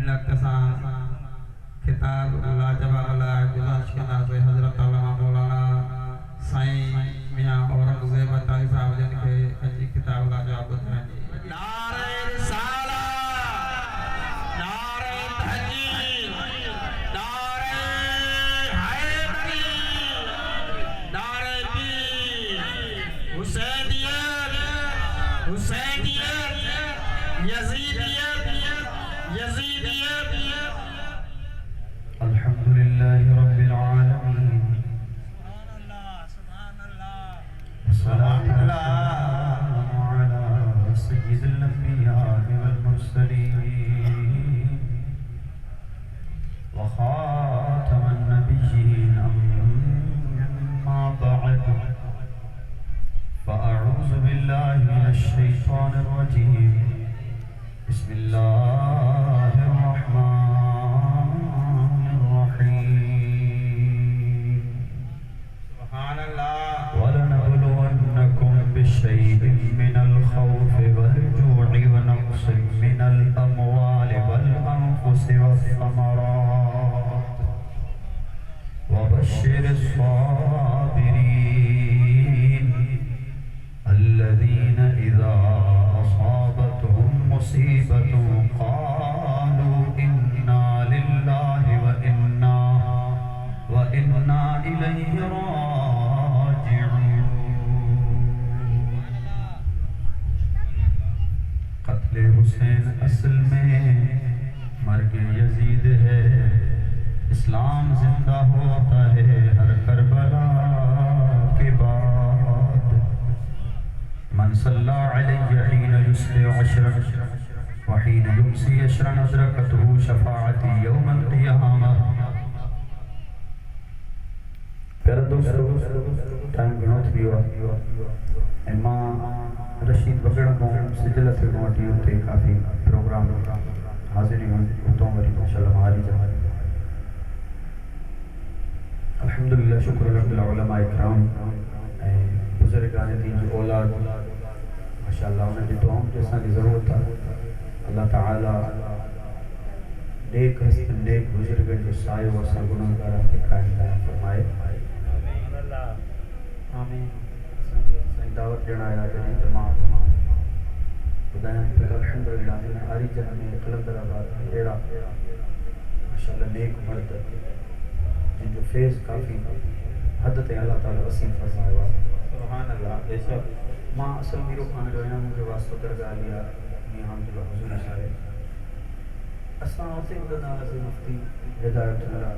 मिलत सा खिताब लाजवाब अला गुज़ारिश कंदा से हज़रत अल्लामा मौलाना साईं मियां औरंगज़ेब ताई साहब जन के अजी किताब लाजवाब ॿुधाइनि। नारे रिसाला, नारे तहजीर, नारे हैदरी, नारे पीर, हुसैनियत, हुसैनियत, यज़ीदियत, यज़ीदियत। अल्हम्दुलिल्लाहि रब्बिल आलमीन। सल्लल्लाहु अला सय्यिदिल अंबिया'i वल मुरसलीन व खातमन नबिय्यीन अम्मा बअद फ़अऊज़ु बिल्लाहि मिनश शैतानिर रजीम। बिस्मिल्लाहिर रहमानिर रहीम। सुभान अल्लाह। वलनबलुवन्नकुम बिशैइन मिनल खौफि वल जू'i व नक़्सिन मिनल अमवालि वल अनफुसि वस्समरात वबश्शिरिस साबिरीन الذين إذا أصابتهم مصيبة قالوا إنا لله وإنا إليه راجعون। क़त्ल हुसैन असल में मर्ग यजीद है। इस्लाम जिंदा होता है हर करबला के बाद। मन सल्ला अलैहि हीन युस्बि अशरन व हीन युमसी अशरन अदरकतहु शफाअती यौमल क़ियामा। प्यारे दोस्तों, टाइम घणो थी वियो आहे ऐं मां रशीद बगड़ को सिजल थे वठी उते काफ़ी प्रोग्राम हाज़िरी उतों वरी माशाअल्लाह हारी जा। अल्हम्दुलिल्लाह शुक्र रब्बिल उलमा इकराम ऐं बुज़ुर्गान दीन जी औलाद माशाअल्लाह उन्हनि जी दुआउनि जी असांखे ज़रूरत आहे। अल्लाह ताला नेक हस्तनि नेक बुज़ुर्गनि जो सायो असां गुनाहगारनि खे क़ाइम फरमाए। आमीन। असांजी दावत ॾियण आया जॾहिं त मां ॿुधायां पियो अल्हम्दुलिल्लाह हारी जन में कलंदराबाद में अहिड़ा माशाअल्लाह नेक मर्द जिनजो फेज़ काफ़ी हद ताईं अल्लाह ताला वसीम फरमायो आहे। सुभान अल्लाह। बेशक मां असल मीरो खान जो आहियां, मुंहिंजो वास्तो दरगाह लिया मियां अब्दुल्ला हुज़ूर साहिब। असां उते ॿुधंदा हुआसीं मुफ्ती हिदायतुल्लाह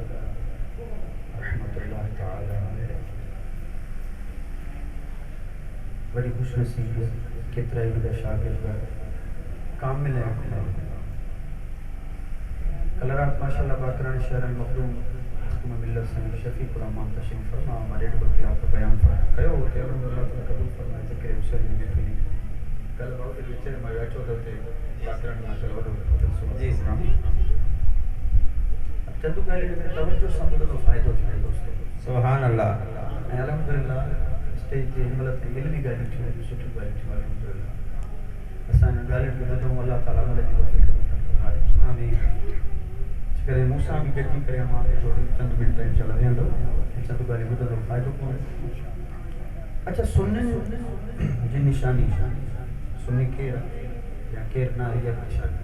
रहमतुल्लाह ताला बड़ी खुशनसीबी केतिरा ई मुंहिंजा शागिर्द कामिल आहिनि। कल रात माशाअल्लाह बाकरान शहर मखदूम मिल्लत साईं शफ़ीक़ुर रहमान तशरीफ़ फरमा मां ॾेढ ॿ कलाक बयान कयो हुते अल्हम्दुलिल्लाह ताला क़बूल फरमाए। ज़िक्र हुसैन में थी कल मां उते विच में वेठो त हुते बाकरान माशाअल्लाह वॾो जी सलाम चंदू ॻाल्हि में तवज्जो सां ॿुधण जो फ़ाइदो थिए दोस्तो। सुभान अल्लाह। ऐं अल्हम्दुलिल्लाह स्टेज ते हिन महिल ताईं इल्मी ॻाल्हियूं थियूं सुठियूं ॻाल्हियूं थियूं अल्हम्दुलिल्लाह। असां हिन ॻाल्हियुनि खे ॿुधूं अल्लाह ताला अमल जी तौफ़ीक़ अता फरमाए। आमीन। करे मूंसां बि गॾिजी करे मां थोरी चंद मिंट इंशाअल्लाह वेहंदो ऐं चंद ॻाल्हियूं ॿुधण जो फ़ाइदो कोन्हे। अच्छा, सुन्नी जी निशानी सुन्नी केरु या केरु न आहे इहा निशानी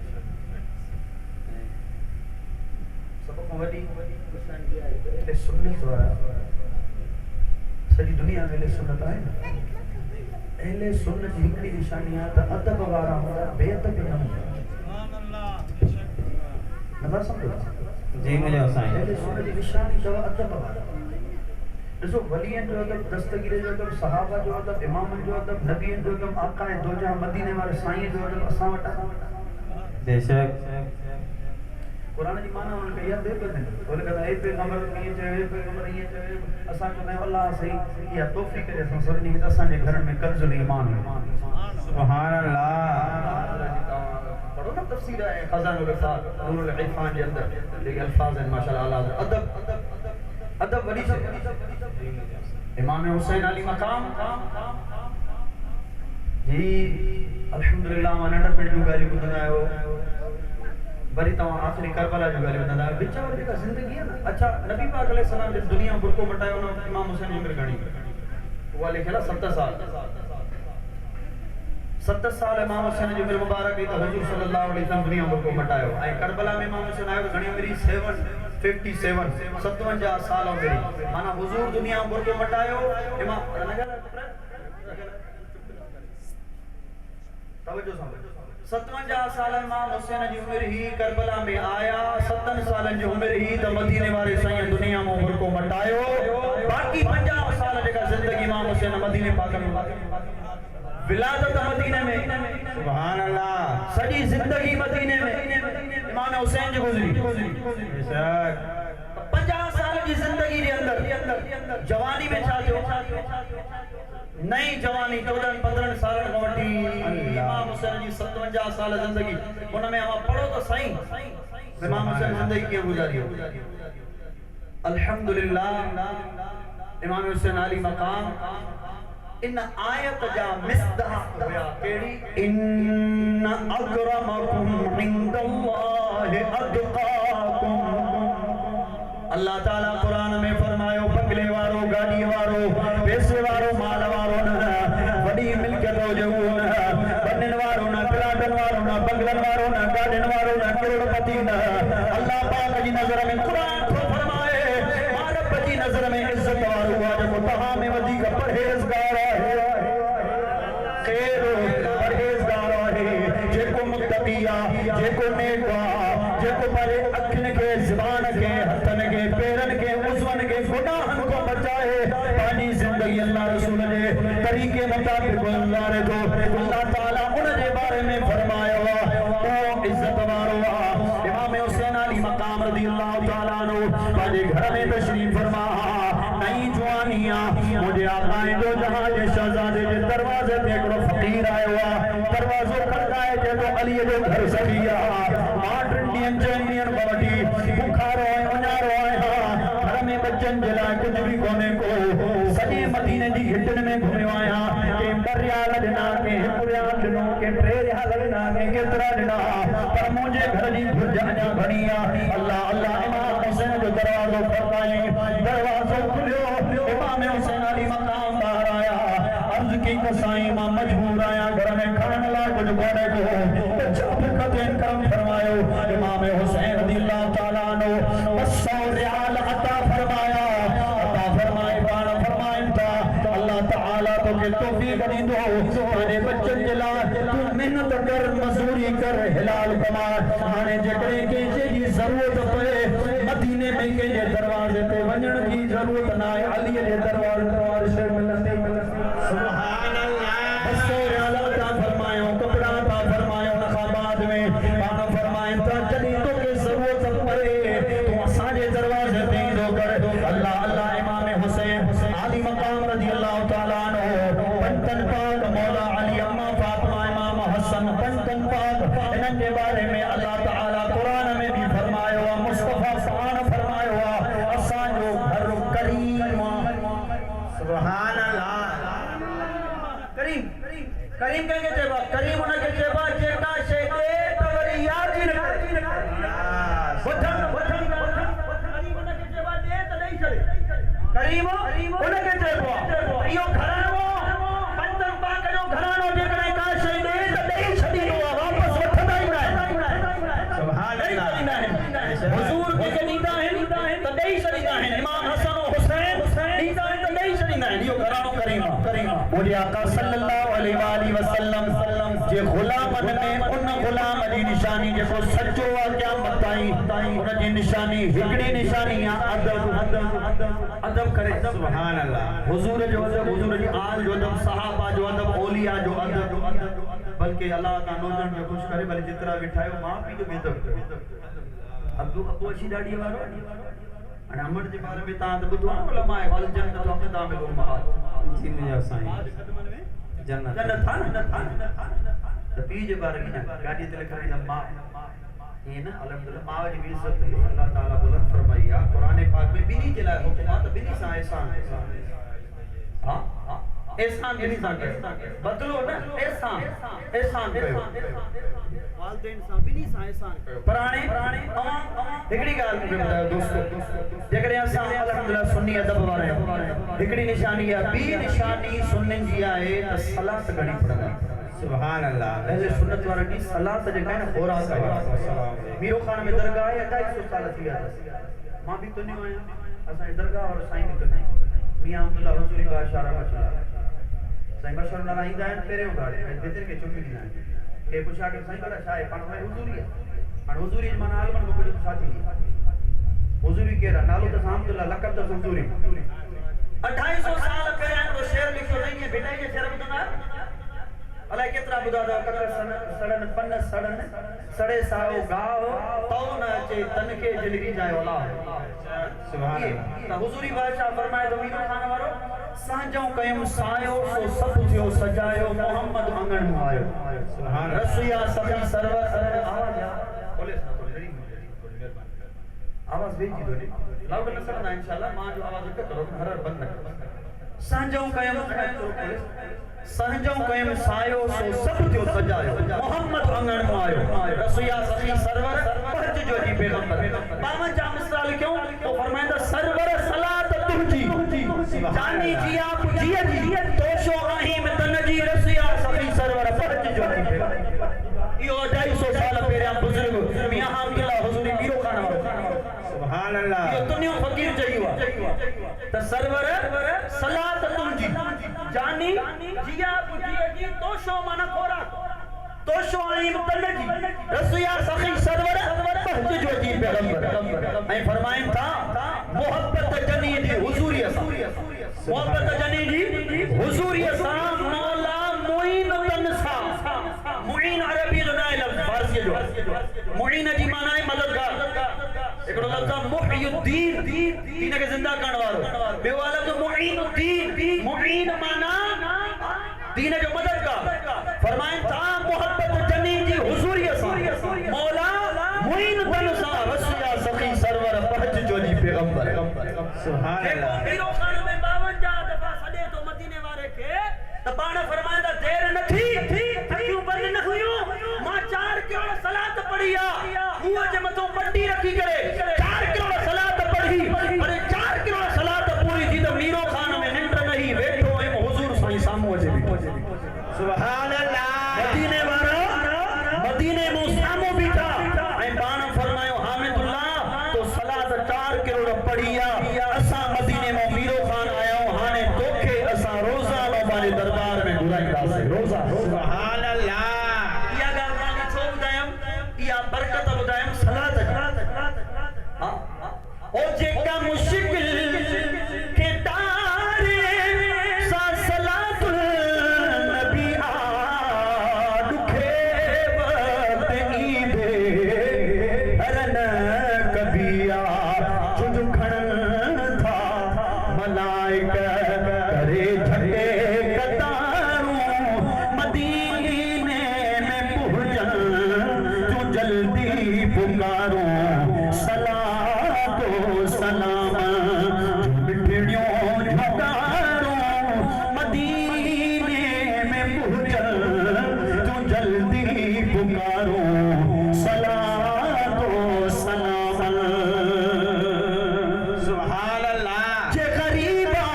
सभ खां वॾी निशानी इहा आहे त सुन्नत वारा सॼी दुनिया में अहले सुन्नत आहे न। अहले सुन्नत जी हिकिड़ी निशानी आहे त अदब वारा हूंदा, बेअदब न हूंदा। नथा सम्झो जी मुंहिंजो साईं। अहले सुन्नत जी निशानी अथव अदब वारा। ॾिसो वलियनि जो अदब, दस्तगीर जो अदब, सहाबा जो अदब, इमामनि जो अदब, नबियनि जो अदब, आका ऐं दोजा मदीने वारे साईं जो अदब असां वटि आहे। बेशक कुरान जी माना उन्हनि खे यादि थिए पियो बोले कहंदा हे पैगंबर ईअं चयो, हे पैगंबर ईअं चयो। असां चवंदा आहियूं अलाह सही इहा तौफ़ीक़ ॾे असां सभिनी खे असांजे घरनि में कर्ज़ुल ईमान हुयो। सुभान अल्लाह। पढ़ो न तफ़सीर आहे ख़ज़ानुल इरफ़ान नूरुल इरफ़ान जे अंदरि जेके अल्फाज़ आहिनि माशाअल्लाह अला अदब अदब वॾी शइ। इमाम हुसैन अली मक़ाम जी अल्हम्दुलिल्लाह। मां नंढपण जूं ॻाल्हियूं ॿुधंदा आहियो। वरी तव्हां आख़िरी करबला जो ॻाल्हि ॿुधंदा विच में जेका ज़िंदगी आहे न अच्छा नबी पाक अलैहि सलाम जब दुनिया बुरको मटायो न इमाम हुसैन जी उम्र घणी उहा लिखियल 7 साल 7 साल इमाम हुसैन जी उम्र मुबारक हुई त हुजूर सल्लल्लाहु अलैहि वसल्लम दुनिया बुरको मटायो ऐं करबला में इमाम हुसैन आयो घणी उम्र 57 साल उम्र माना हुजूर दुनिया बुरको मटायो इमाम तवज्जो समझो 57 साल इमाम हुसैन जी उम्र ही करबला में आया 7 सालन जी उम्र ही त मदीने वाले साईं दुनिया में बुरको मटायो बाकी 50 साल जेका जिंदगी इमाम हुसैन मदीने पाक में विलादत मदीने में सुभान अल्लाह सजी जिंदगी मदीने में इमाम हुसैन जी गुजरी बेशक 50 साल की जिंदगी के अंदर जवानी में छा थियो नई जवानी 14-15 साल खां वठी इमाम हुसैन जी 57 साल जिंदगी उनमें हम पढ़ो तो सही इमाम हुसैन जिंदगी कीअं गुजारी अल्हम्दुलिल्लाह इमाम हुसैन अली मकाम इन आयत जा मिसदाक हुआ केड़ी इन अकरमकुम इंदल्लाहि अतकाकुम अल्लाह ताला कुरान में फरमायो बंगले वारो गाड़ी वारो पैसे वारो माल वारो न बड़ी मिल्कियत जो न बनन वारो न प्लाटन वारो न बंगलन वारो न गार्डन वारो न करोड़पति न अल्लाह पाक जी नजर में कुरान को फरमाए मारब जी नजर में इज्जत वारो हुआ जो तहा में वधी का परहेजगार है खैर परहेजगार है जेको मुत्तकिया जेको नेक जेको परे अखिन के जुबान के हथन के पैरन के उज़वन के गुनाहन को बचाए पानी जिंदगी अल्लाह रसूल जे तरीके मुताबिक गुजारे तो अल्लाह ताला उन जे बारे में फरमाया ओ इज्जत वारो इमाम हुसैन अली मकाम रज़ियल्लाहु ताला अन्हु पाजे घर में तशरीफ फरमा नई जवानिया मुझे आका जो जहां जे शहजादे जे दरवाजे ते एकड़ो फकीर आयो दरवाजो खड़काए जे तो अली जो घर सखिया आठ इंडियन चैंपियन बवटी बुखारो है उन्यारो है घर में बच्चन जला कुछ भी कोने को सजे मदीने दी हिटन में घुमयो आया के बरिया लडना के पुरिया लडनो के प्रेरिया लडना के केतरा लडना पर मुझे घर दी भुजाना बनिया अल्लाह अल्लाह इमाम हुसैन जो दरवाजो खड़काए दरवाजो खुलियो इमाम हुसैन अली मकाम बाहर आया अर्ज की कसाई मां मजबूर आया घर में खाने ला कुछ कोने को बच्चा भुखते करम फरमायो इमाम हुसैन रज़ियल्लाहु ताला अन्हु 200 रियाल अता फरमाए बाण फरमाए था अल्लाह ताला तो के तौफीक दींदो माने बच्चन जला तू मेहनत कर मजदूरी कर हिलाल कमा हाने जकड़े के जी जरूरत पए मदीने में के दरवाजे पे वणन की जरूरत ना है अली जे दरबार से मिलंदे सुभान अल्लाह 200 रियाल अता फरमायो कपड़ा अता फरमायो नखाबाद में बाण फरमाए था चली तो के जरूरत पए तो असा जे दरवाजे पे दो कर अल्लाह अल्लाह इमाम हुसैन अली मकाम रज़ियल्लाहु ताला अन्हु पंतन पाक मौला अली अम्मा फातिमा इमाम हसन पंतन पाक इनन के बारे में अल्लाह ताला कुरान में भी फरमायो मुस्तफा कुरान फरमायो असा जो घर करीम सुभान अल्लाह करीम करीम के जेबा करीम उन के जेबा जेका शे दे तवरी याद ही न वठन करीम उन के जेबा दे त नहीं चले करीम उन के जेबा इयो घरानो पंतन पाक जो घरानो जेकरे का शे दे त नहीं छडीनो वापस वठदा ही न सुभान अल्लाह हुजूर के नींदा है त नहीं छडीदा है इमाम हसन हुसैन नींदा है त नहीं छडीदा है इयो घरानो करीम मुझे आका सल्लल्लाहु अलैहि वसल्लम जे गुलामन में उन गुलाम जी निशानी जेको सच्चो आ क़यामत ताईं उन जी निशानी हिकड़ी निशानी आ अदब करे सुभान अल्लाह हुजूर जो अदब हुजूर जी आल जो अदब सहाबा जो अदब औलिया जो अदब बल्कि अल्लाह का नौजन जो खुश करे भले जितरा बिठायो मां पी जो बेदब अब्दू अशी डाडी वारो અને અમર જે બારે में તા તો બધું ઉલમા है વાલ जन्नत तो अपने दाम में उलमा जी में जा साईं जन्नत जन्नत था ना तो पी जे बारे में गाड़ी ते लिखा है मां ये ना अल्हम्दुलिल्लाह मां जी इज्जत है अल्लाह ताला बुलंद फरमाया कुरान पाक में बिनी जला हुक्म तो बिनी सा एहसान हां एहसान बिनी सा के बदलो ना एहसान एहसान कयो वाल वालिदैन सां बिनी सां एहसान कयो पुराणे हिकड़ी गाल मूंखे ॿुधायो दोस्तो जेकॾहिं असां अल्हम्दुलिल्लाह सुन्नी अदब वारा आहियूं हिकड़ी निशानी आहे ॿी निशानी सुन्ननि जी आहे त सलात घणी पढ़ंदा सुभान अल्लाह अहले सुन्नत वारनि जी सलात जेका आहे न ख़ुराक आहे मीरो खान में दरगाह आहे 250 साल थी विया अथसि मां बि तुनियो आहियां असांजी दरगाह और साईं बि तुनिया मियां अब्दुल्ला हुजूरी बादशाह रहमतुल्लाह साईं मशहूर न रहंदा आहिनि पहिरियों ॻाल्हि ऐं भितर खे चुमी ॾींदा आहिनि के पुछा के साईं भला छा आहे पाण में हुजूरी आहे हाणे हुजूरी जो माना आलमन को कुझु छा थींदी हुजूरी केरु आहे नालो त अब्दुल्ला लक़ब त हुजूरी 2800 साल पहिरियां को शेर लिखियो अथई ईअं भिटाई जे शेर ॿुधंदा अलाए केतिरा ॿुधा अथव ककर सड़न पन सड़न सड़े साओ गाओ तौ न अचे तन खे जिलगी जाए ओला सुभान अल्लाह त हुजूरी बादशाह फरमाए तो मीरो खान वारो सांजो कयम सायो सो सब थियो सजायो मोहम्मद मंगण में आयो सुभान रसिया सभी सरवर आवाज बोले ना तो जरी मेहरबानी आवाज भेजी दो लाउड न सकना इंशाल्लाह मां जो आवाज करो हर बंद न सांजो कयम संजो कयम सायो सो सब थियो सजायो मोहम्मद अंगण में आयो रसिया सभी सरवर पहुंच जो जी पैगंबर 52 मिसाल क्यों तो फरमाइंदा सरवर सलात तुझी जानी जिया पुजिया जी तोशो आही में तन जी रसिया सभी सरवर पहुंच जो जी पैगंबर यो 250 साल पहिरियां बुजुर्ग मियां अब्दुल्ला हुजूरी मीरो खान वारो सुभान अल्लाह यो दुनिया फकीर चयो त सरवर सलात तुझी जानी जिया पुजिया जी तोशो माना खोराक तोशो आही में तन जी रसिया सभी सरवर पहुंच जो जी पैगंबर ऐं फरमाइन था मोहब्बत जनी जी हुजूरी असा मोहब्बत जनी जी हुजूरी असा मौला मुइन तन सा मुइन अरबी जो ना लफ्ज फारसी जो मुइन जी माना है मददगार एकड़ो लफ्ज मुहियुद्दीन दीन के जिंदा करण वालो बे वाला जो मुइनुद्दीन मुइन माना दीन जो मददगार फरमाइन था मोहब्बत जनी जी हुजूरी असा मौला मुइन तन सा रसिया सखी सरवर पहुंच जो जी पैगंबर सुभान अल्लाह मीरो खान में 52 दफा सदे तो मदीने वाले के त बाण फरमाइंदा देर न थी क्यों बंद न हुयो मां 4 करोड़ सलात पढ़िया मुंह जे मथो पट्टी रखी करे 4 करोड़ सलात पढ़ी अरे 4 करोड़ सलात पूरी थी त मीरो खान में निंड नहीं बैठो है हुजूर साईं सामो अचे सुभान अल्लाह मदीने वाला मदीने में सामो बीठा ऐं बाण फरमायो हामिदुल्लाह तो सलात 4 करोड़ पढ़िया असा मदीने में मीरो खान आया हाने तोखे असा रोजा बाबा दरबार में घुराईंदासे रोजा सुभान अल्लाह या गाल मां छो बुधायम या बरकत बुधायम सलात हां ओ जेका मुश्किल के तारे सा सलातुल नबी आ दुखे वक्त ईदे हरन कबिया जुज खण था मलाइका करे झटे कतारूं मदीने में पहुंचन तू जल्दी पुकारो सलातो सलाम मिठड़ियों झकारो मदीने में पहुंचन तू जल्दी पुकारो सलातो सलाम सुभान अल्लाह जे गरीबा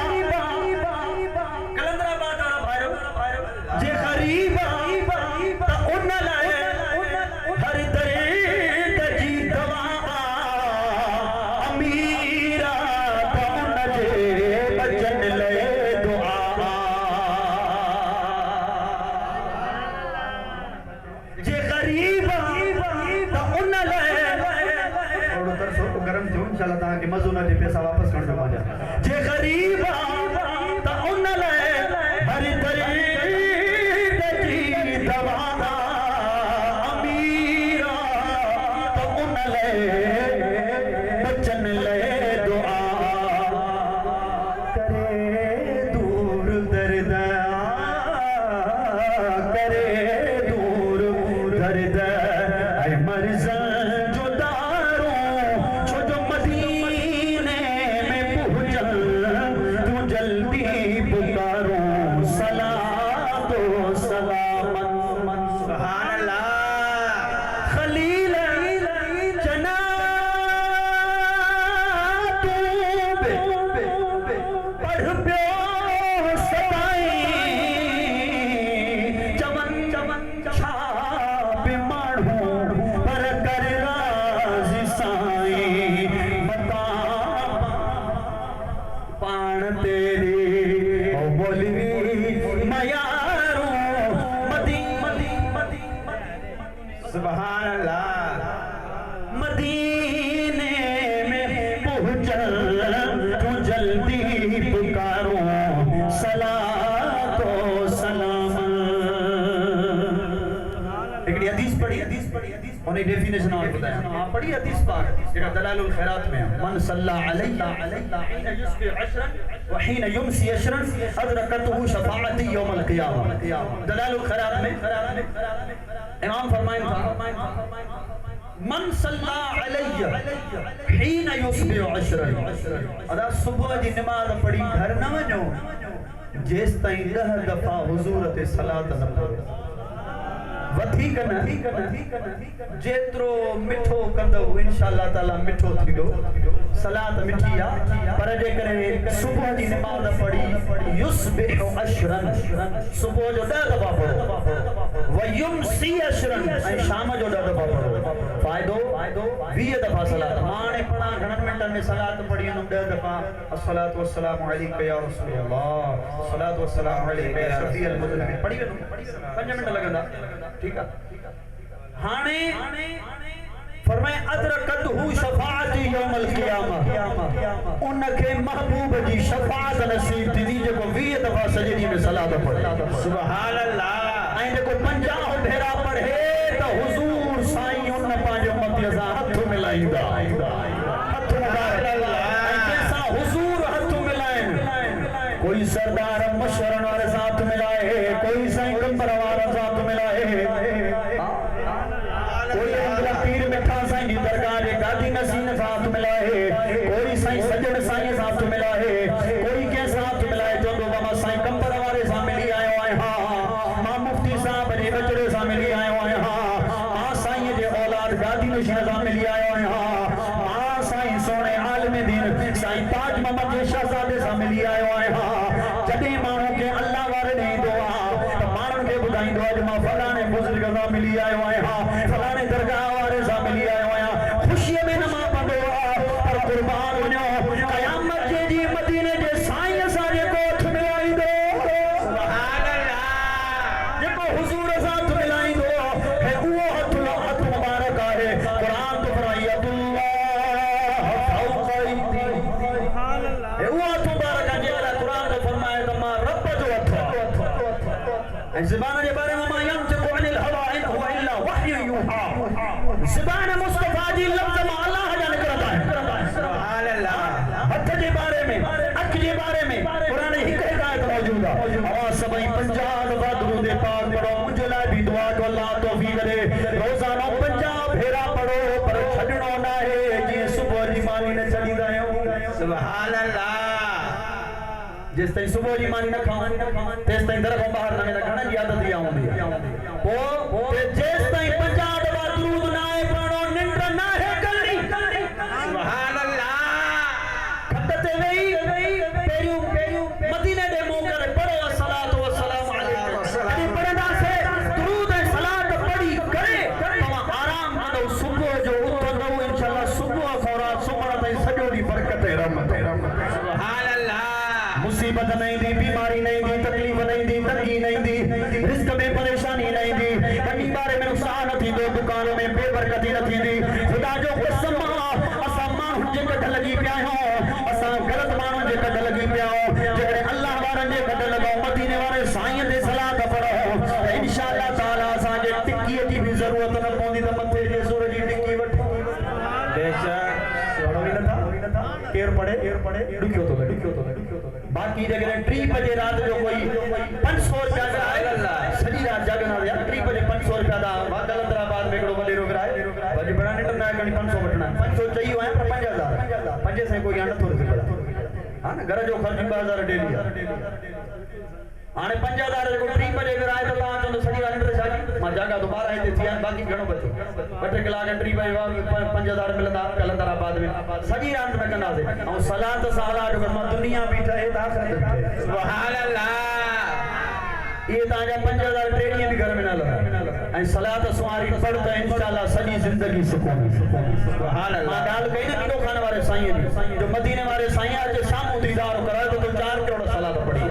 कलंदराबाद वाला भाई जे गरीबा त उन लाए हर दर्द जी दवा अमीरा त उन जे बचन ले दुआ जे गरीबा त उन लाए थोड़ो तरसो गरम थियो इंशाल्लाह ता के मजो ना दे पैसा वापस कर दो पंहिंजा जे गरीबा त उन लाए हर दर्द जी दवा अमीरा त उन लाए बचन ले दुआ करे दूर दर्द करे दूर दर्द ऐ मर्ज़ जो दारो छो जो मदीने में पहुंचल तू सुभान अल्लाह। मदीने में पहुंचल तू जल्दी पुकारो सलातो सलाम। एक हदीस पढ़ी उन्हें डेफिनेशन और बताया। हां पढ़ी हदीस पाक जेका दलालुल खैरात में है। मन सल्ला अलैया हिन युस्बि अशरन व हिन युमसी अशरन अदरकतहु शफाअती यौमल क़ियामा। दलालुल खैरात में इमाम फरमाइन था मन सल्ला अलैया हिन युस्बि अशरन। अदा सुबह जी नमाज पढ़ी घर न वञो जेस ताईं 10 दफ़ा हुजूर ते सलात न पढ़ो। वधीक न जेतिरो मिठो कंदो इंशाअल्लाह ताला मिठो थींदो। सलात मिठी आहे पर जेकॾहिं सुबुह जी नमाज़ पढ़ी युस्बिहु अशरन सुबुह जो 10 दफ़ा पढ़ो व युमसी अशरन ऐं शाम जो 10 दफ़ा पढ़ो फ़ाइदो 20 दफ़ा सलात। हाणे पढ़ा घणनि मिंटनि में सलात पढ़ी वञूं 10 दफ़ा अस्सलातु वस्सलामु अलैका या रसूलल्लाह अस्सलातु वस्सलामु अलैका या शफीअल मुज़निबीन पढ़ी वञूं 5 मिंट लॻंदा। ठीक है। हाणे फरमाए अदरकतहु शफाअती यौमल क़ियामा उनके महबूब जी शफाअत नसीब थी जेको 20 दफ़ा सजदी में सलात पढ़े। सुभान अल्लाह। ऐं जेको 50 भेरा पढ़े त हुजूर साईं उन पंहिंजे उम्मत सां हथ मिलाईंदा। हथ मुबारक जैसा हुजूर हथ मिलाइन कोई सरदार मशरन वाले साथ मिलाए कोई साईं कंबर वाला साथ मिलाए कोई अंदर पीर मिठा साईं जी दरगाह जे गादी नसीन साथ मिलाए कोई साईं सजन साईं साथ मिलाए कोई के साथ मिलाए जो बाबा साईं कंबर वाले सां मिली आयो आए। हां मां मुफ्ती साहब जे बचड़े सां मिली आयो आए। हां साईं जे औलाद गादी नशीन सां मिली आयो आए। हां साईं सोने आलम दीन साईं ताज मोहम्मद जे शहजादे सां मिली आयो आए। हां जॾहिं माण्हू के अल्लाह वारे ॾींदो आहे त माण्हुनि खे ॿुधाईंदो आहे मां फलाणे बुज़ुर्ग सां मिली आयो आहियां फलाणे दरगाह वारे सां मिली आयो आहियां। ख़ुशीअ में न मां पवंदो आहे पर क़ुर्बान वञो क़यामत जे ॾींहुं मदीने जे साईं सां जेको हथ मिलाईंदो सुभान अल्लाह जेको हुजूर सां हथ मिलाईंदो ऐं उहो हथ मुबारक आहे। क़ुरान तो फरमाई अल्लाह फौक़ इब्ती सुभान अल्लाह उहो हथ मुबारक आहे जेका क़ुरान तो फरमाए त मां रब जो हथ ऐं ज़बान जे बारे में मां यंतिक़ु अनिल हवा इन हुवा इल्ला वहयु यूहा। ज़बान मुस्तफा जी लफ्ज़ मां अल्लाह जा निकरंदा आहिनि। सुभान अल्लाह। हथ जे बारे में अख जे बारे में क़ुरान हिक हिदायत मौजूद आहे। अवां सभई 50 दफ़ा दुरूद पाक पढ़ो मुंहिंजे लाइ बि दुआ कयो अल्लाह तौफ़ीक़ ॾे। रोज़ानो 50 भेरा पढ़ो पर छॾणो न आहे जीअं सुबुह जी मानी न छॾींदा आहियूं। सुभान अल्लाह। जेस ताईं सुबह जी मानी न खाऊं तेस ताईं दर खां बाहर न वेंदा। घणनि जी आदत इहा हूंदी आहे। पोइ जेस ताईं 50 दफ़ा दुरूद न आहे पढ़ो निंड न आहे करणी। सुभान अल्लाह। खट ते वेही पहिरियों मदीने दे मुंह करे पढ़ो अस्सलातु वस्सलामु अलैका। जॾहिं पढ़ंदासीं दुरूद ऐं सलात पढ़ी करे तव्हां आराम कंदो सुबुह जो उथंदो इंशाअल्लाह सुबुह खां राति सुम्हण ताईं सॼो ॾींहुं बरकत ऐं रहमत। सुभान अल्लाह। मुसीबत न ईंदी बीमारी न ईंदी तकलीफ़ न ईंदी तंगी न ईंदी रिस्क में परेशानी न ईंदी कॾहिं ॿार में नुक़सान न थींदो दुकानों में बेबरकती न थींदी। ख़ुदा जो कसम असां माण्हुनि जे कढ लॻी पिया आहियूं असां ग़लति माण्हुनि जे कढ लॻी पिया आहियूं। जेकॾहिं अल्लाह वारनि जे कढ लॻूं मदीने वारे साईं ते सलात पढ़ो त इंशाअल्लाह ताला असांजे टिकीअ जी बि ज़रूरत न पवंदी त मथे जे सूर जी टिकी वठो। बेशक केरु पढ़े ॾुखियो थो लॻे। बाक़ी जेकॾहिं 3 बजे राति जो कोई 500 रुपया आहे सॼी राति जाॻंदा हुया 3 बजे 500 रुपया था जलंधराबाद में हिकिड़ो वॾेरो विराए भॼ बड़ा निट न आहे 500 वठणा 500 चई आहियां पर 5000 पंजे से कोई हाणे नथो रखे। हा न घर जो ख़र्च 2000 डेली आहे। हाणे 5000 जेको 3 बजे विराए त तव्हां चवंदो सॼी राति निंड छाजी मां जाॻा दोबारा हिते थी आहियां बाक़ी घणो बचो 2-3 कलाक 3 बजे 5000 मिलंदा जलंधराबाद में सॼी राति न कंदासीं। ऐं सलात साला जो मां दुनिया बि ठहे त आख़िरत ठहे। सुभान अल्लाह। ये तव्हांजा 5000 ट्रेनिंग भी घर में न लॻा ऐं सलात सुवारी पढ़ त इंशाअल्लाह सॼी ज़िंदगी सुकून। सुभान अल्लाह। मां ॻाल्हि कई न कीड़ो खाने वारे साईं जी जो मदीने वारे साईं अचे साम्हूं दीदार कराए त तूं 4 करोड़ सलात पढ़ी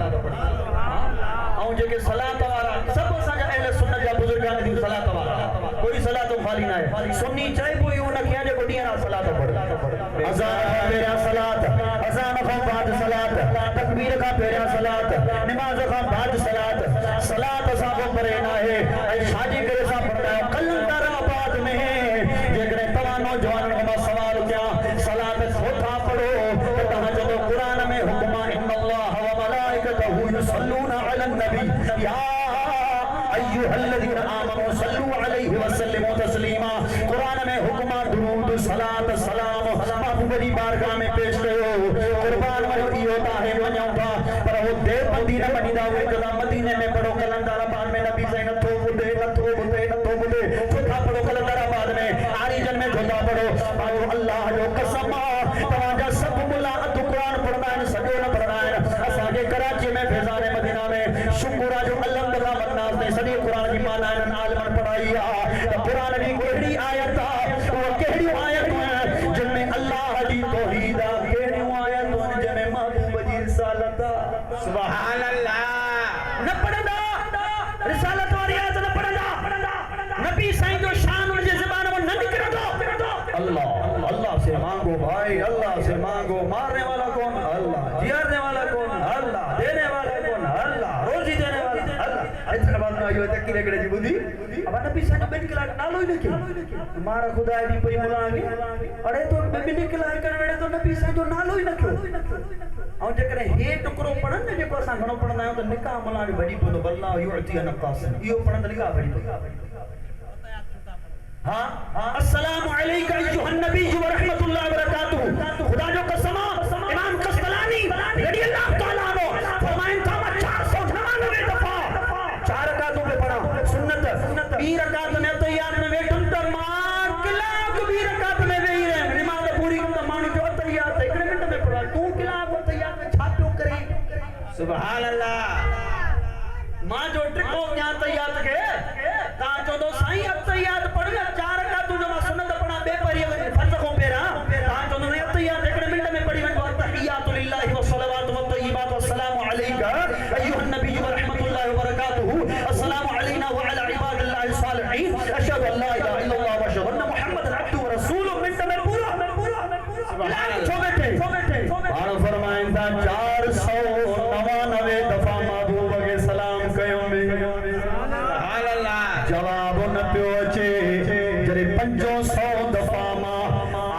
ऐं जेके सलात वारा सभु असांजा अहले सुन्नत जा बुज़ुर्गान जी सलात वारा कोई सलात फाली ना है सुन्नी चाहे कोई वो न किया जो गुडिया ना सलात पढ़ अज़ान का पहला सलात अज़ान का बाद सलात तकबीर का पहला सलात नमाज का बाद सलात सलात साबो परे ना है ऐ शादी करे सा पढ़ता है कलंदर आबाद में जेकरे तवा नौजवान को सवाल क्या सलात होता पढ़ो तो कहां जो कुरान में हुक्म इन्नल्लाह व मलाइकतहु युसल्लूना अलन नबी या अय्युहल्लज़ीना आमनू सल्लू अलैहि वसल्लिमू तस्लीमा कुरान में हुक्म दुरूद सलात सलाम महबूब जी बारगाह में पेश कयो कुर्बान वयो इहो ताहे वणो था पर वो देवबंदी न मनीदा हुए कदा मदीने में पढ़ो कलंदराबाद में नबी से नथो बुधे चौथा पढ़ो कलंदराबाद में आरीजन में चौथा पढ़ो आओ अल्लाह जो कसम तवाजा सब मुल्ला अधु कुरान पढ़ना है सजो न पढ़ना है असाजे कराची में फैजान मदीना में शुक्र जो अल्लाह तआला मन्नास ने सदी कुरान की माना है आलमन पढ़ाई है कुरान की केड़ी आयत वो केड़ी आयत है जिनमें अल्लाह की तौहीद है केड़ी आयत है जिनमें महबूब जी रिसालत सुभान अल्लाह न पढ़ंदा रिसालत वाली आयत न पढ़ंदा नबी साईं जो शान उनजे ज़बान में न निकरंदो अल्लाह अल्लाह से मांगो भाई अल्लाह से मांगो मारने वाला कौन अल्लाह जियारने वाला कौन अल्लाह देने वाला कौन अल्लाह रोजी देने वाला अल्लाह हैदराबाद में आयो तक किरे जी बुधी अब नबी साईं बेन कलाक नालो ही न मारा खुदा दी पई मुलांगी अरे तो बेन कलाक कर वेड़े तो नबी साईं जो नालो ही न क्यों और जेकरे हे टुकरो पढ़न ने जेको असा घणो पढ़ंदा आयो तो निकाह मुलांगी बड़ी पतो अल्लाह युअती नकास इयो पढ़न निकाह बड़ी पतो हां अस्सलामु अलैका अय्युहन नबी व रहमतुल्लाहि व बरकातहू खुदा जो कसम इमाम कस्तलानी रदियल्लाहु तआला अन्हु फरमाइन था 499 दफा 4 रकातों पे पढ़ा सुन्नत 2 रकात में तैयार में वेठन त मां किलाक 2 रकात में वेही रहे नमाज पूरी त मानु जो तैयार 1 मिनट में पढ़ा तू किलाक तैयार में छा पियो करे सुभान अल्लाह मां जो ट्रिको क्या तैयार के ता जो दो साईं अब तैयार पढ़ 4 रकात जो मां सुन्नत पढ़ा बे परी फर्ज को पेरा ता जो ने तैयार 1 मिनट में पढ़ी वन तहियातु लिल्लाहि व सलावातु व तय्यिबात व सलामु अलैका अय्युहन नबी व रहमतुल्लाहि व बरकातहू अस्सलामु अलैना व अला इबादिल्लाहि सालिहीन अशहदु अन ला इलाहा इल्लल्लाह व अशहदु अन्ना मुहम्मदन अब्दुहु व रसूलुहु मिनट में पूरा छो बैठे बाण फरमाइंदा 499 दफा महबूब के सलाम कयो में सुभान अल्लाह जवाब न पियो अचे जरे 500 दफा मां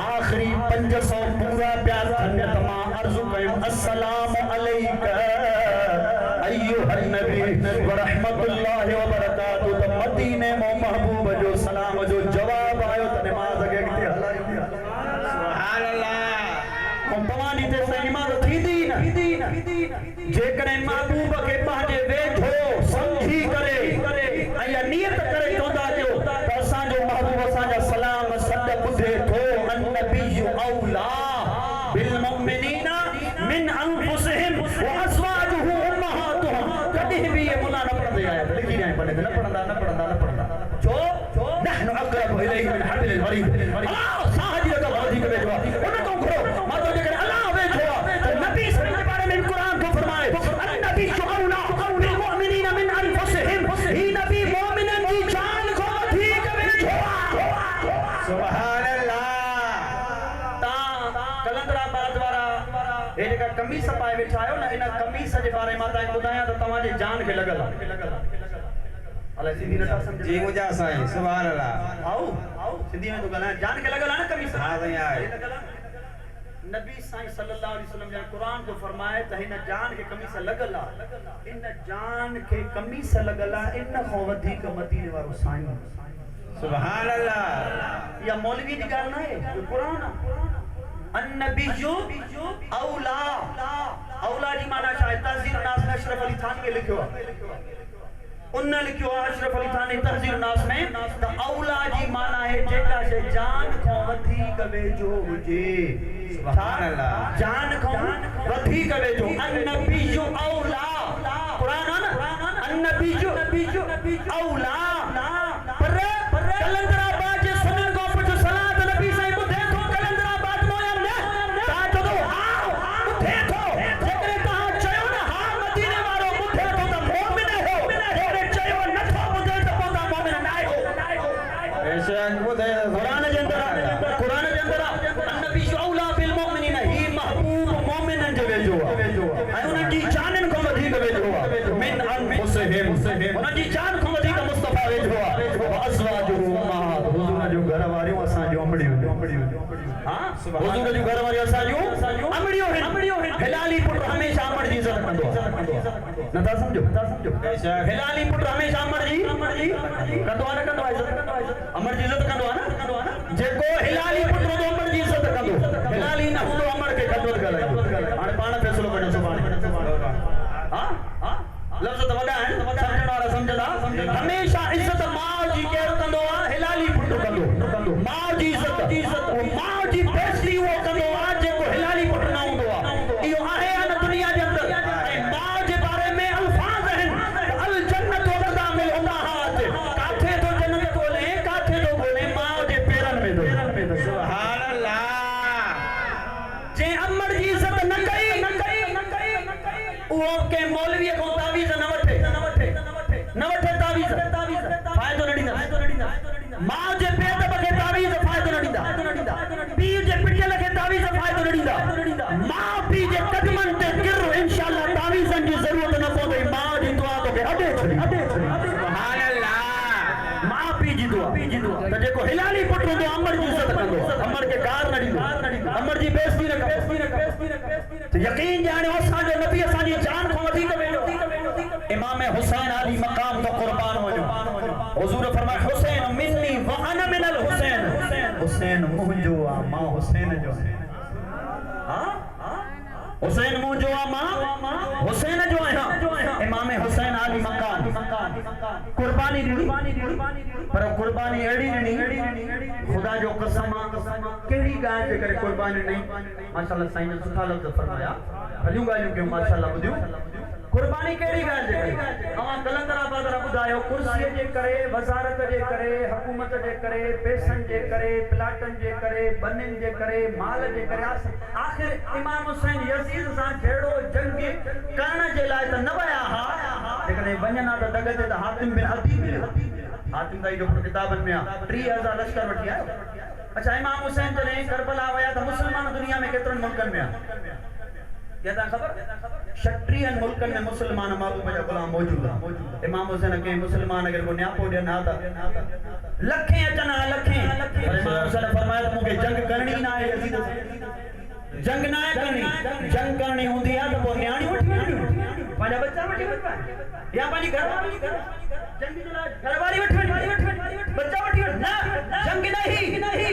आखिरी 500 पूरा प्यार धन्यत मां अर्ज कयो अस्सलामु अलैका अय्युहन नबी व रहमतुल्लाहि व बरकातहू त मदीने में महबूब जो सलाम जो जवाब आयो त नमाज के अगते हलाई सुभान अल्लाह तवानी ते से नमाज थींदी न जेकरे महबूब के पाजे वेठो समझी करे या नियत करे चोंदा जो त असा जो महबूब असा जा सलाम सद बुधे थो अन नबी औला बिल मुमिनीना मिन अनफुसिहिम व अज़वाजुहु उम्महातुहुम कदी भी ये मुला न पढ़दे आया लिखी नहीं पढ़े न पढ़ंदा जो नहनु अक़रबु इलैहि मिन हब्लिल वरीद अल्लाह साहजी का वधी के बेजवा उन को घरो मा तो जेकर अल्लाह वेठो त नबी सल्लल्लाहु अलैहि बारे में कुरान को फरमाए अन नबी औला बिल मुमिनीना मिन अनफुसिहिम ही नबी मोमिनन की जान को वधी के बेजवा सुभान अल्लाह ता कलंदराबाद वाला ए जेका कमीज पाए वेठा आयो न इन कमीज जे बारे में ता बुधाया त तवा जे जान के लगल अल्लाह सिंधी नथा समझ जी मुजा साईं सुभान अल्लाह आओ सिंधी में तो गला जान के लगल ना कमीज हां साईं आए नबी साईं सल्लल्लाहु अलैहि वसल्लम ने कुरान को फरमाए त इन जान के कमीज लगल इन जान के कमीज लगल इन खो वधी के मदीने वारो साईं सुभान अल्लाह या मौलवी दी गाल ना है ये कुरान अन्नबियु औला औला जी माना चाहे तहजीर नास में अशरफ अली थान के लिखो उन्ने लिखो अशरफ अली थान ने तहजीर नास में त औला जी माना है जेका से जान को वधी कवे जो हुजे सुभान अल्लाह जान को वधी कवे जो अन्नबियु औला कुरान अन्नबियु औला पर कलंदराबाद जे सुनन को पुछ सलात नबी साईं बुधे तो कलंदराबाद मोया ने ता जो हां बुधे तो जेकरे ता चयो न हां मदीने वारो बुधे तो त मोमिन हो जेकरे चयो न तो बुधे तो पोता मोमिन ना हो कुरान जे अंदर अन्नबी औला बिल मुमिनीन ही महबूब मोमिनन जे वेझो आहे ऐं उन्हनि जी जाननि खां वधीक वेझो आहे मिन अनफुसिहिम उन्हनि जी जान खां वधीक मुस्तफा वेझो आहे असवाजुहु उम्महात हुजूर जो घर वारियूं असां जो अमड़ियूं हां हुजूर जो घर वारियूं असां जो अमड़ियूं हिलाली पुट हमेशा अमड़ जी इज़त कंदो आहे नथा समझो हिलाली पुट हमेशा अमड़ जी कंदो आहे न कंदो आहे अमड़ जी इज़त कंदो आहे न जेको हिलाली पुट हूंदो अमड़ जी इज़त कंदो हिलाली न हूंदो अमड़ खे कंदो ॻाल्हाईंदो हाणे पाण फ़ैसिलो कढो सुभाणे हां लफ़्ज़ त वॾा आहिनि सम्झण वारा सम्झंदा हमेशा इज़त माउ जी केरु कंदो आहे हिलाली पुट कंदो माउ जी इज़त माउ जी बेइज़ती उहो कंदो आहे जेको हिलाली पुट न हूंदो आहे इहो आहे या न दुनिया जे अंदरि ऐं माउ जे बारे में अल्फाज़ आहिनि अल जन्नत वक़दामिल उम्महात काथे थो जन्नत ॻोल्हे काथे थो ॻोल्हे माउ जे पेरनि में थो सुभान अल्लाह जे अमड़ जी इज़त न कई उहो के मौलवीअ खां तावीज़ न वठे तावीज़ फ़ाइदो न ॾींदा माउ जे पेट खे तावीज़ फ़ाइदो न ॾींदा पीउ जे पिटियल खे तावीज़ फ़ाइदो न ॾींदा माउ पीउ जे कदमनि ते किर इंशाअल्लाह तावीज़नि जी ज़रूरत न पवंदी माउ जी दुआ तोखे अॾे सुभान अल्लाह माउ पीउ जी दुआ त जेको हिलाली पुट हूंदो अमड़ जी इज़त कंदो अमड़ खे गार न ॾींदो अमड़ जी बेइज़ती न कंदो त यकीन ॼाणियो असांजो नबी असांजी जान खां वधीक वेझो इमाम हुसैन अली मकाम तो कुर्बान वञो हुजूर फरमाए हुसैन मिन्नी व अना मिनल हुसैन हुसैन मुंहिंजो आहे मां हुसैन जो हां हुसैन मुंहिंजो आहे मां हुसैन जो आहियां इमाम हुसैन अली मकाम कुर्बानी ॾिनी पर कुर्बानी अहिड़ी ॾिनी ख़ुदा जो कसम कहिड़ी ॻाल्हि जे करे कुर्बानी ॾिनी माशाअल्लाह साईं ने सुठा लफ़्ज़ फरमाया भलियूं ॻाल्हियूं कयूं माशाअल्लाह ॿुधियूं कुर्बानी कहिड़ी ॻाल्हि जे करे अवां कलंदर आबाद ॿुधायो कुर्सीअ जे करे वज़ारत जे करे हुकूमत जे करे पैसनि जे करे प्लाटनि जे करे बनिन जे करे माल जे करे आख़िर इमाम हुसैन यज़ीद सां जहिड़ो जंग करण जे लाइ त न विया हा जेकॾहिं वञनि हा त दग ते त हातिम बिन अदी मिलियो हातिम दाई जो किताबनि में आहे 30,000 लश्कर वठी आयो अच्छा इमाम हुसैन जॾहिं करबला विया त मुस्लमान दुनिया में केतिरनि मुल्कनि में आहे क्या खबर 36 मुल्कनि में मुसलमान महबूब जा गुलाम मौजूद है इमाम हुसैन के मुसलमान अगर को न्यापो ॾियनि हा त लखे अचनि हा लखे पर इमाम हुसैन फरमाया त मूंखे जंग करणी न आहे यज़ीद जंग न आहे करणी जंग करणी हूंदी आहे त पोइ न्याणियूं वठी वञियूं पंहिंजा बच्चा वठी वञिबा या पंहिंजी घरवारी जंग जे लाइ घरवारी वठी वञ बच्चा वठी वञ न जंग नहीं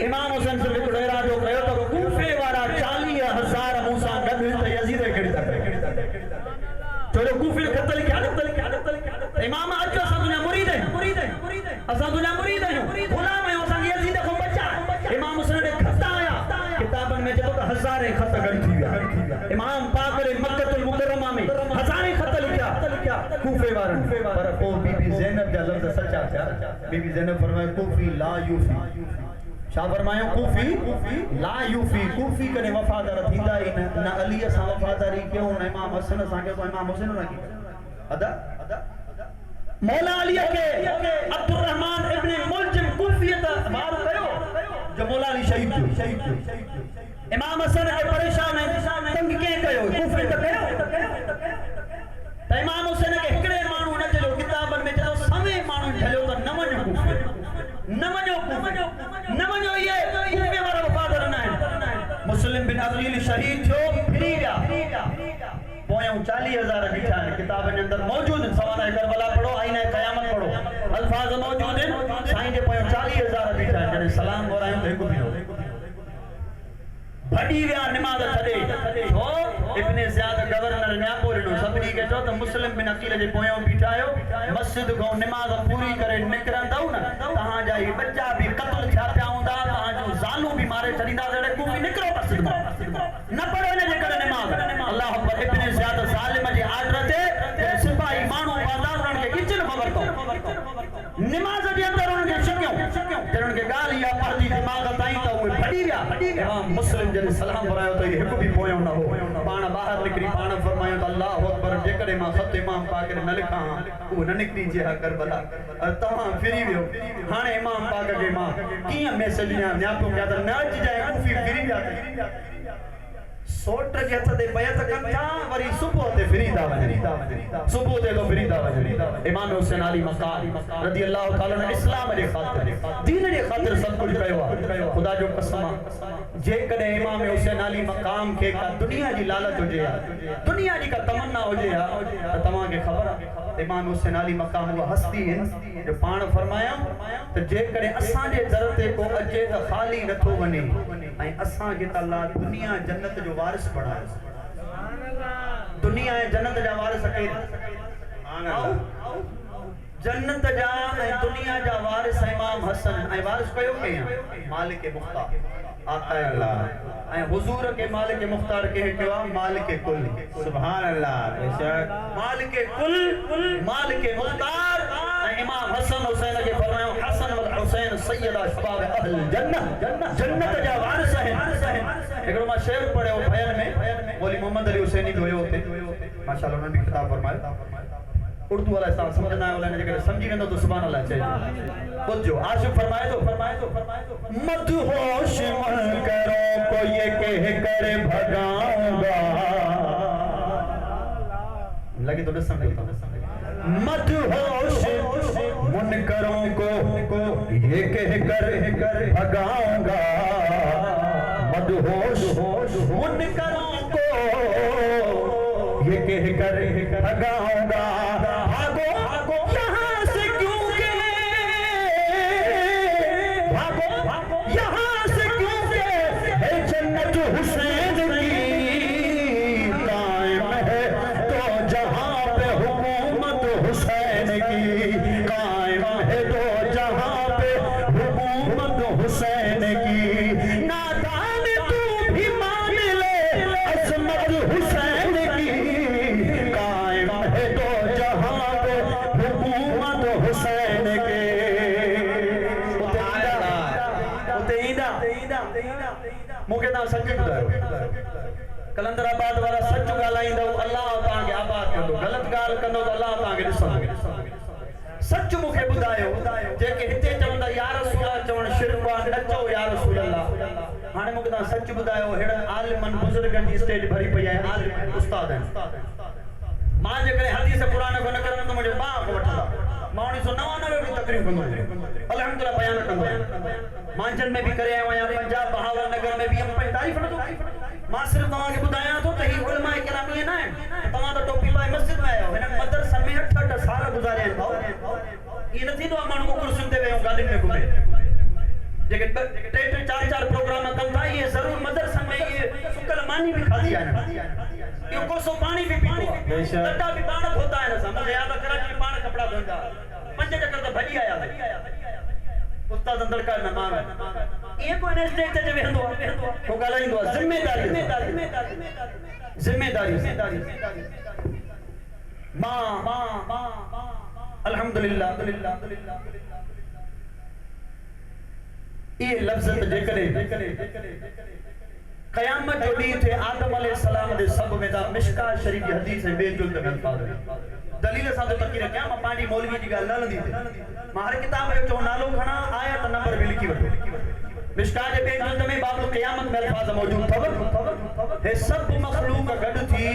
इमाम हुसैन सिर्फ हिकिड़ो इरादो कयो त कूफे वारा 40,000 मूंसां गॾु त यज़ीद कहिड़ी था छोजो कूफे क़त्ल क्या इमाम अचो असां तुंहिंजा मुरीद असां तुंहिंजा मुरीद आहियूं गुलाम आहियूं असां यज़ीद खां बचा इमाम हुसैन ॾे ख़त आया किताबनि में चयो त 1000 ख़त गॾु थी विया इमाम पाक ने मक्कतुल मुकरमा में 1000 ख़त लिखिया कूफे वारनि पर पोइ बीबी ज़ैनब जा लफ़्ज़ सचा थिया बीबी ज़ैनब फरमाए कूफी ला यूफी छा फरमायो कूफी ला यूफी कूफी कने वफादार थींदा ई न अली सां वफादारी कयो न इमाम हसन सां कयो इमाम हुसैन सां कयो अदा मौला अली के अब्दुल रहमान इब्न मुलजिम कूफियत मार कयो जो मौला अली शहीद थियो इमाम हसन के परेशान है तंग के कयो कूफी त कयो त इमाम हुसैन के हिकड़े माण्हू न चलो किताबन में चलो सवे माण्हू ठलियो त न वञो कूफे न वञो ये कूफे वारा वफादार न आहिनि मुस्लिम बिन अकील शहीद थियो फिरी विया पोयों 40,000 बीठा आहिनि किताबनि जे अंदर मौजूद आहिनि सवाना करबला पढ़ो आईना क़यामत पढ़ो अल्फाज मौजूद आहिनि साईं जे पोयों 40,000 बीठा आहिनि जॾहिं सलाम घुरायूं त हिकु बीठो भॼी विया निमाज़ छॾे छो इब्न ज़ियाद गवर्नर न्यापो ॾिनो सभिनी खे चयो त मुस्लिम बिन अकील जे पोयों बीठा आहियो मस्जिद खां निमाज़ पूरी करे निकिरंदव न तव्हांजा ही बच्चा बि क़त्ल थिया पिया हूंदा तव्हांजूं ज़ालूं बि मारे छॾींदा जॾहिं कूफी निकिरो मस्जिद मां न पढ़ो हिन जे करे निमाज़ अल्लाह अकबर इब्न ज़ियाद ज़ालिम जे आर्डर ते सिपाही माण्हू बाज़ार उन्हनि खे किचन ख़बर अथव निमाज़ जे अंदरि उन्हनि खे छिकियो उन्हनि खे ॻाल्हि इहा पढ़ंदी दिमाग़ ताईं त उहे हडी विया इमाम मुस्लिम जॾहिं सलाम वरायो त हिकु बि पोयों न हो पाण ॿाहिरि निकिरी पाण फरमायो त अल्लाह अकबर जेकॾहिं मां ख़त इमाम पाक ने न लिखां उहो न निकिरी जिहा करबला तव्हां फिरी वियो हाणे इमाम पाक खे मां कीअं मैसेज ॾियां न्यापो कयां त न अचिजांइ कूफी फिरी विया सोट के हथ ते बयत कन था वरी सुबह ते फिरीदा वञनि सुबह ते तो फिरीदा वञनि इमाम हुसैन अली मकाम रज़ी अल्लाह ताला ने इस्लाम जे खातिर दीन जे खातिर सब कुछ कयो आहे खुदा जो कसम जे कदे इमाम हुसैन अली मकाम के का दुनिया जी लालच हुजे दुनिया जी का तमन्ना हुजे त तमा के खबर आहे इमाम हुसैन अली मकाम वो हस्ती है जो पाण फरमाया त जे कदे असा जे दर ते को अचे त खाली नथो वने ऐं असा के अल्लाह दुनिया जन्नत जो वारिस बनाए सुभान अल्लाह दुनिया ऐं जन्नत जा वारिस के सुभान अल्लाह जन्नत जा ऐं दुनिया जा वारिस इमाम हसन ऐं वारिस कयो के मालिक मुख्तार आका अल्लाह ऐं हुजूर के मालिक मुख्तार के कयो मालिक कुल सुभान अल्लाह बेशक मालिक कुल मालिक मुख्तार ऐं इमाम हसन हुसैन के फरमायो हसन वल हुसैन सय्यदा शबाब अहल जन्नत जन्नत जा वारिस हैं एकड़ो मां शेर पढ़ियो बयान में मौली मोहम्मद अली हुसैनी जो हुयो उते माशाअल्लाह उन्हनि भी किताब फरमायो उर्दू वाला साहब समझना है वाला ने जगह समझी वेंदो तो सुभान अल्लाह चाहिए बुझो आशिफ फरमाए तो मदहोश मन करो को ये कह कर भगाऊंगा लगे तो न समझ मदहोश मन करो को ये कह कर भगाऊंगा मदहोश मन करो को ये कह कर भगाऊंगा भागो यहाँ से क्योंकि भागो यहाँ से क्योंकि है जन्नत हुसैन की कायम है तो जहाँ पे हुकूमत हुसैन की कायम है तो जहाँ पे हुकूमत हुसैन की नादान तू भी मान ले अजमत हुसैन की कायम है तो जहाँ पे हुकूमत हुसैन के मूंखे तव्हां सच ॿुधायो कलंदराबाद वारा सच ॻाल्हाईंदो अल्लाह तव्हांखे आबाद कंदो ग़लति ॻाल्हि कंदो त अल्लाह तव्हांखे ॾिसंदो सच मूंखे ॿुधायो जेके हिते चवंदा या रसूल अल्लाह चवण शिरक आहे न चओ या रसूल अल्लाह हाणे मूंखे तव्हां सच ॿुधायो हेड़ा आलिमन बुज़ुर्गनि जी स्टेज भरी पई आहे आलिम उस्ताद आहिनि मां जेकॾहिं हदीस पुराण को न करंदो त मुंहिंजो बाप वठंदा मां 1999 में तकरीर कंदो अल्हम्दुलिल्लाह बयान कंदो मांचल में भी करे आयो आहियां पंजाब बहावल नगर में भी हम तारीफ़ नथो मां सिर्फ तव्हांखे ॿुधायां थो त ही उलमा किराम ईअं न आहिनि तव्हां त टोपी पाए मस्जिद में आहियो हिन मदरसे में 8 साल गुज़ारिया आहिनि भाउ ईअं न थींदो आहे माण्हू कुर्सियुनि ते वेहूं गाॾियुनि में घुमे जेके 3-4 प्रोग्राम कनि था इहे ज़रूर मदरसनि में इहे सुकल मानी भी खाधी आहिनि इहो कोसो पाणी भी पीतो आहे लटा भी पाण धोता आहिनि असां मुंहिंजे यादि कराची में पाण कपिड़ा धोईंदा 5 चक्कर त भॼी आया उस्ताद अंदर का न मार ये कोई स्टेज ते वेंदो को ॻाल्हाईंदो आहे जिम्मेदारी मां अल्हम्दुलिल्लाह ये लफ्ज़ त जेकॾहिं क़यामत जो ॾींहुं थे आदम अलैहिस्सलाम दे सब में दा मिशका शरीफ की हदीस है बेजुल्द में अल्फाज दलील सां तो तकीर क्या मां पांडी मौलवी जी ॻाल्हि न लंदी मां हर किताब जो चो नालो खणा आयत नंबर भी लिखी वठो मिशका जे बेजुल्द में बाब क़यामत में अल्फाज मौजूद थव हे सब मखलूक गड थी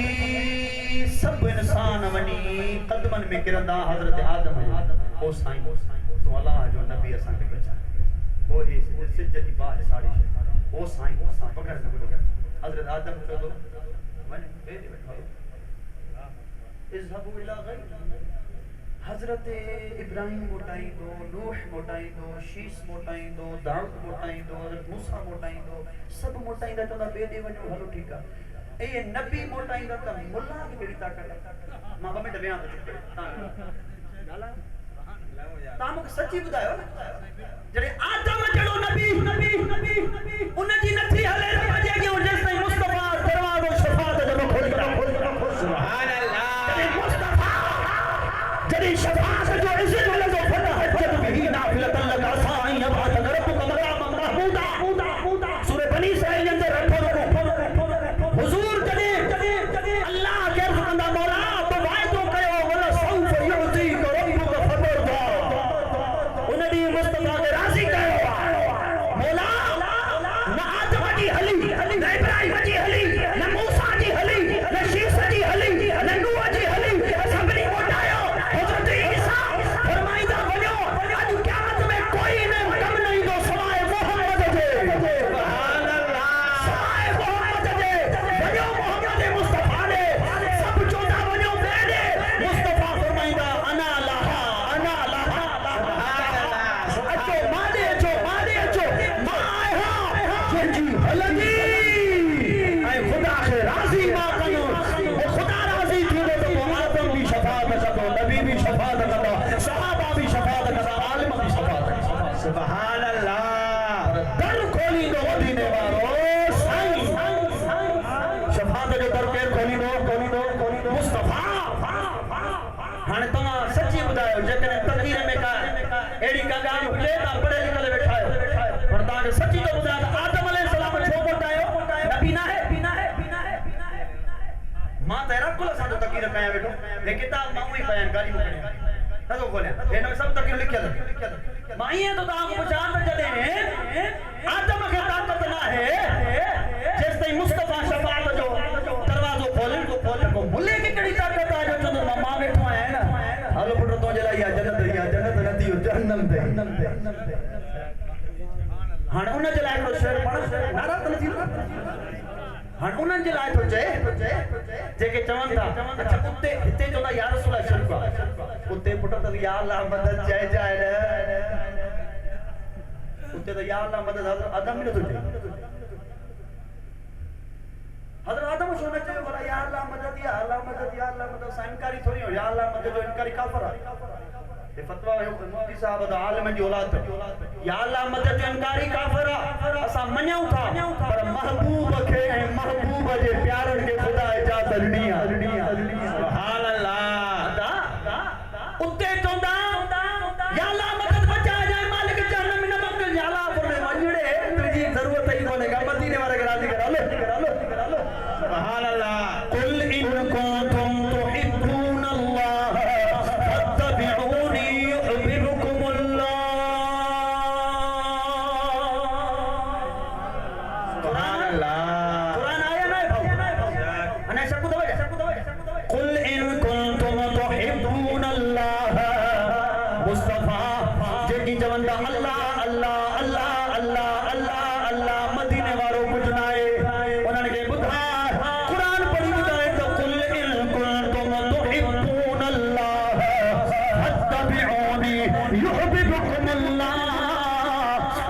सब इंसान वनी कदमन में किरंदा हजरत आदम ओ साईं तो अल्लाह जो नबी असा के बचा ओ ही सिजदी बात साड़ी ओ साईं पकड़ न हजरत आदम चो मन ए बैठो इज़हबू इला गैर हजरत इब्राहिम मोटाई दो नूह मोटाई दो शीश मोटाई दो दाऊद मोटाई दो हजरत मूसा मोटाई दो सब मोटाई दा चंदा बेदे वणो हलो ठीक है ए नबी मोटाई दा त मुल्ला की केड़ी ताकत मां 2 मिनट बयान ता गाला तामो सच्ची बुधायो जड़े आदम जड़ो नबी उन जी नथी हले रब जे के जेस ताईं मुस्तफा दरवाजो शफाअत जो खोल सुभान अल्लाह जड़े मुस्तफा जड़ी शफाअत जो इज्जत लॻो फना हजत भी नाफिलतन लगा साईं बात रब का मकाम महमूदा तव्हांखे सची थो ॿुधायां त आदम अलैहिस्सलाम छो मोटायो नबी न है मां त अहिड़ा कुल सां तक़ीर कयां वेठो हे किताब मां उही बयान गाड़ी में नथो खोलियां हिन में सभु तक़ीर लिखियल मां ईअं थो तव्हांखे पुछां त जॾहिं आदम खे ताक़त न आहे जेसि ताईं मुस्तफ़ा शफ़ाअत जो दरवाज़ो खोले को मुले खे कहिड़ी ताक़त आहे जो चवंदो मां वेठो आहियां न हलो पुट तुंहिंजे लाइ इहा जन्नत नथी जहन्नम ते हाणे उन जे लाइ हिकिड़ो शेर पढ़ नाराज़ त न थी हाणे उन्हनि जे लाइ थो चए जेके चवनि था अच्छा उते हिते चवंदा या रसूल शिरक उते पुट त या अल्लाह मदद चइजाए न उते त या अल्लाह मदद हज़रत आदम बि नथो चए हज़रत आदम छो न चयो भला या अल्लाह मदद सां इनकारी थोरी हो या अल्लाह मदद जो इनकारी काफ़िर आहे ये फतवा है मुफ्ती साहब द आलिम जी औलाद या अल्लाह मदद जो इनकारी काफ़िर आहे असां मञूं था पर महबूब खे ऐं महबूब जे प्यारनि खे ख़ुदा इजाज़त ॾिनी आहे सुभान अल्लाह उते चवंदा या अल्लाह मदद बचाए जाए मालिक जहन्नम में न मोकिल या अल्लाह फरमाए वञड़े तुंहिंजी ज़रूरत ई कोन्हे का मदीने वारे खे राज़ी कर हलो सुभान अल्लाह कुल इन कुंतुम तुहिब्बून अल्लाह फत्तबिऊनी युहब्बुकुमुल्लाह सुभान अल्लाह कुरान आया ना अने शकु दो कुल इन कुंतुम तुहिब्बून अल्लाह मुस्तफा जेकी चवंदा अल्लाह अल्लाह अल्लाह अल्लाह अल्लाह अल्लाह मदीने वारो कुझ न आहे उन्हनि खे ॿुधा कुरान पढ़ी ॿुधाए त कुल इन कुंतुम तुहिब्बून अल्लाह फत्तबिऊनी युहब्बुकुमुल्लाह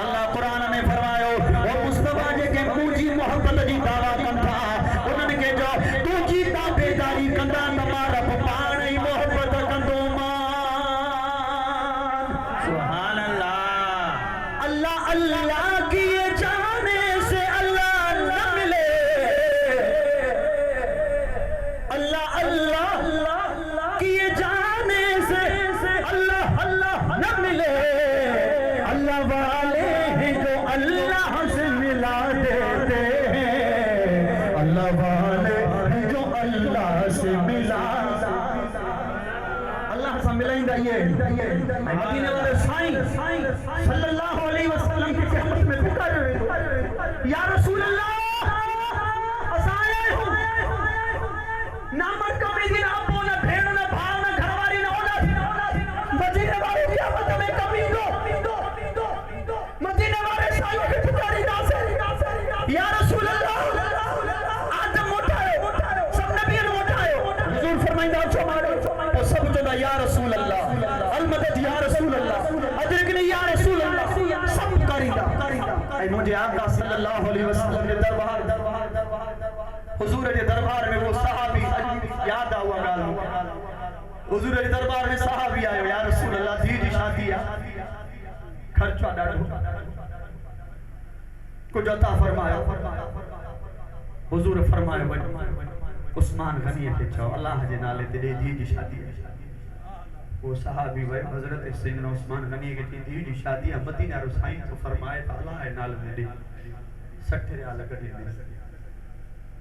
अल्लाह कुरान में फरमायो ओ मुस्तफा जेके मुंहिंजी मोहब्बत जी दावा कनि था उन्हनि खे जो तुंहिंजी ताबेदारी कंदा त मां रब पाण ई मोहब्बत कंदो सुभान अल्लाह अल्लाह अल्लाह किए जाने से अल्लाह न मिले अल्लाह अल्लाह किए जाने से अल्लाह अल्लाह न मिले अल्लाह वाले हैं जो अल्लाह से मिला देते हैं अल्लाह वाले हैं जो अल्लाह से मिला अल्लाह से मिलाइंदा ये मदीने वाले साईं सल्लल्लाहु अलैहि वसल्लम की क़यामत में पुकारे या रसूल अल्लाह असां आया आहियूं ना मक्का में दिन आपो न भेण न भाउ न घरवारी न औलाद मदीने वाले क़यामत में कभी ईंदो मदीने वाले साईं खे पुकारींदासीं या रसूल अल्लाह आदम मोटायो सब नबियन मोटायो हुजूर फरमाईंदा छो मारो पोइ सभु चवंदा या रसूल अल्लाह अल मदद या रसूल अल्लाह अदरिकनी या रसूल अल्लाह सब पुकारींदा ऐं मुंहिंजे आका सल्लल्लाहु अलैहि वसल्लम जे दरबार हुजूर जे दरबार में वो सहाबी याद आ हुआ ॻाल्हि हुजूर जे दरबार में सहाबी आयो या रसूल अल्लाह धी जी शादी आहे ख़र्चो आहे ॾाढो कुझु अता फरमायो हुजूर फरमायो वञ उस्मान गनी खे चओ अल्लाह जे नाले ते ॾे धी जी शादी वो सहाबी वयो हज़रत सैयदना उस्मान गनी खे चई धी जी शादी आहे मदीना वारो साईं तो फरमाए त अल्लाह जे नाले ते ॾे 60 रियाल कढी ॾे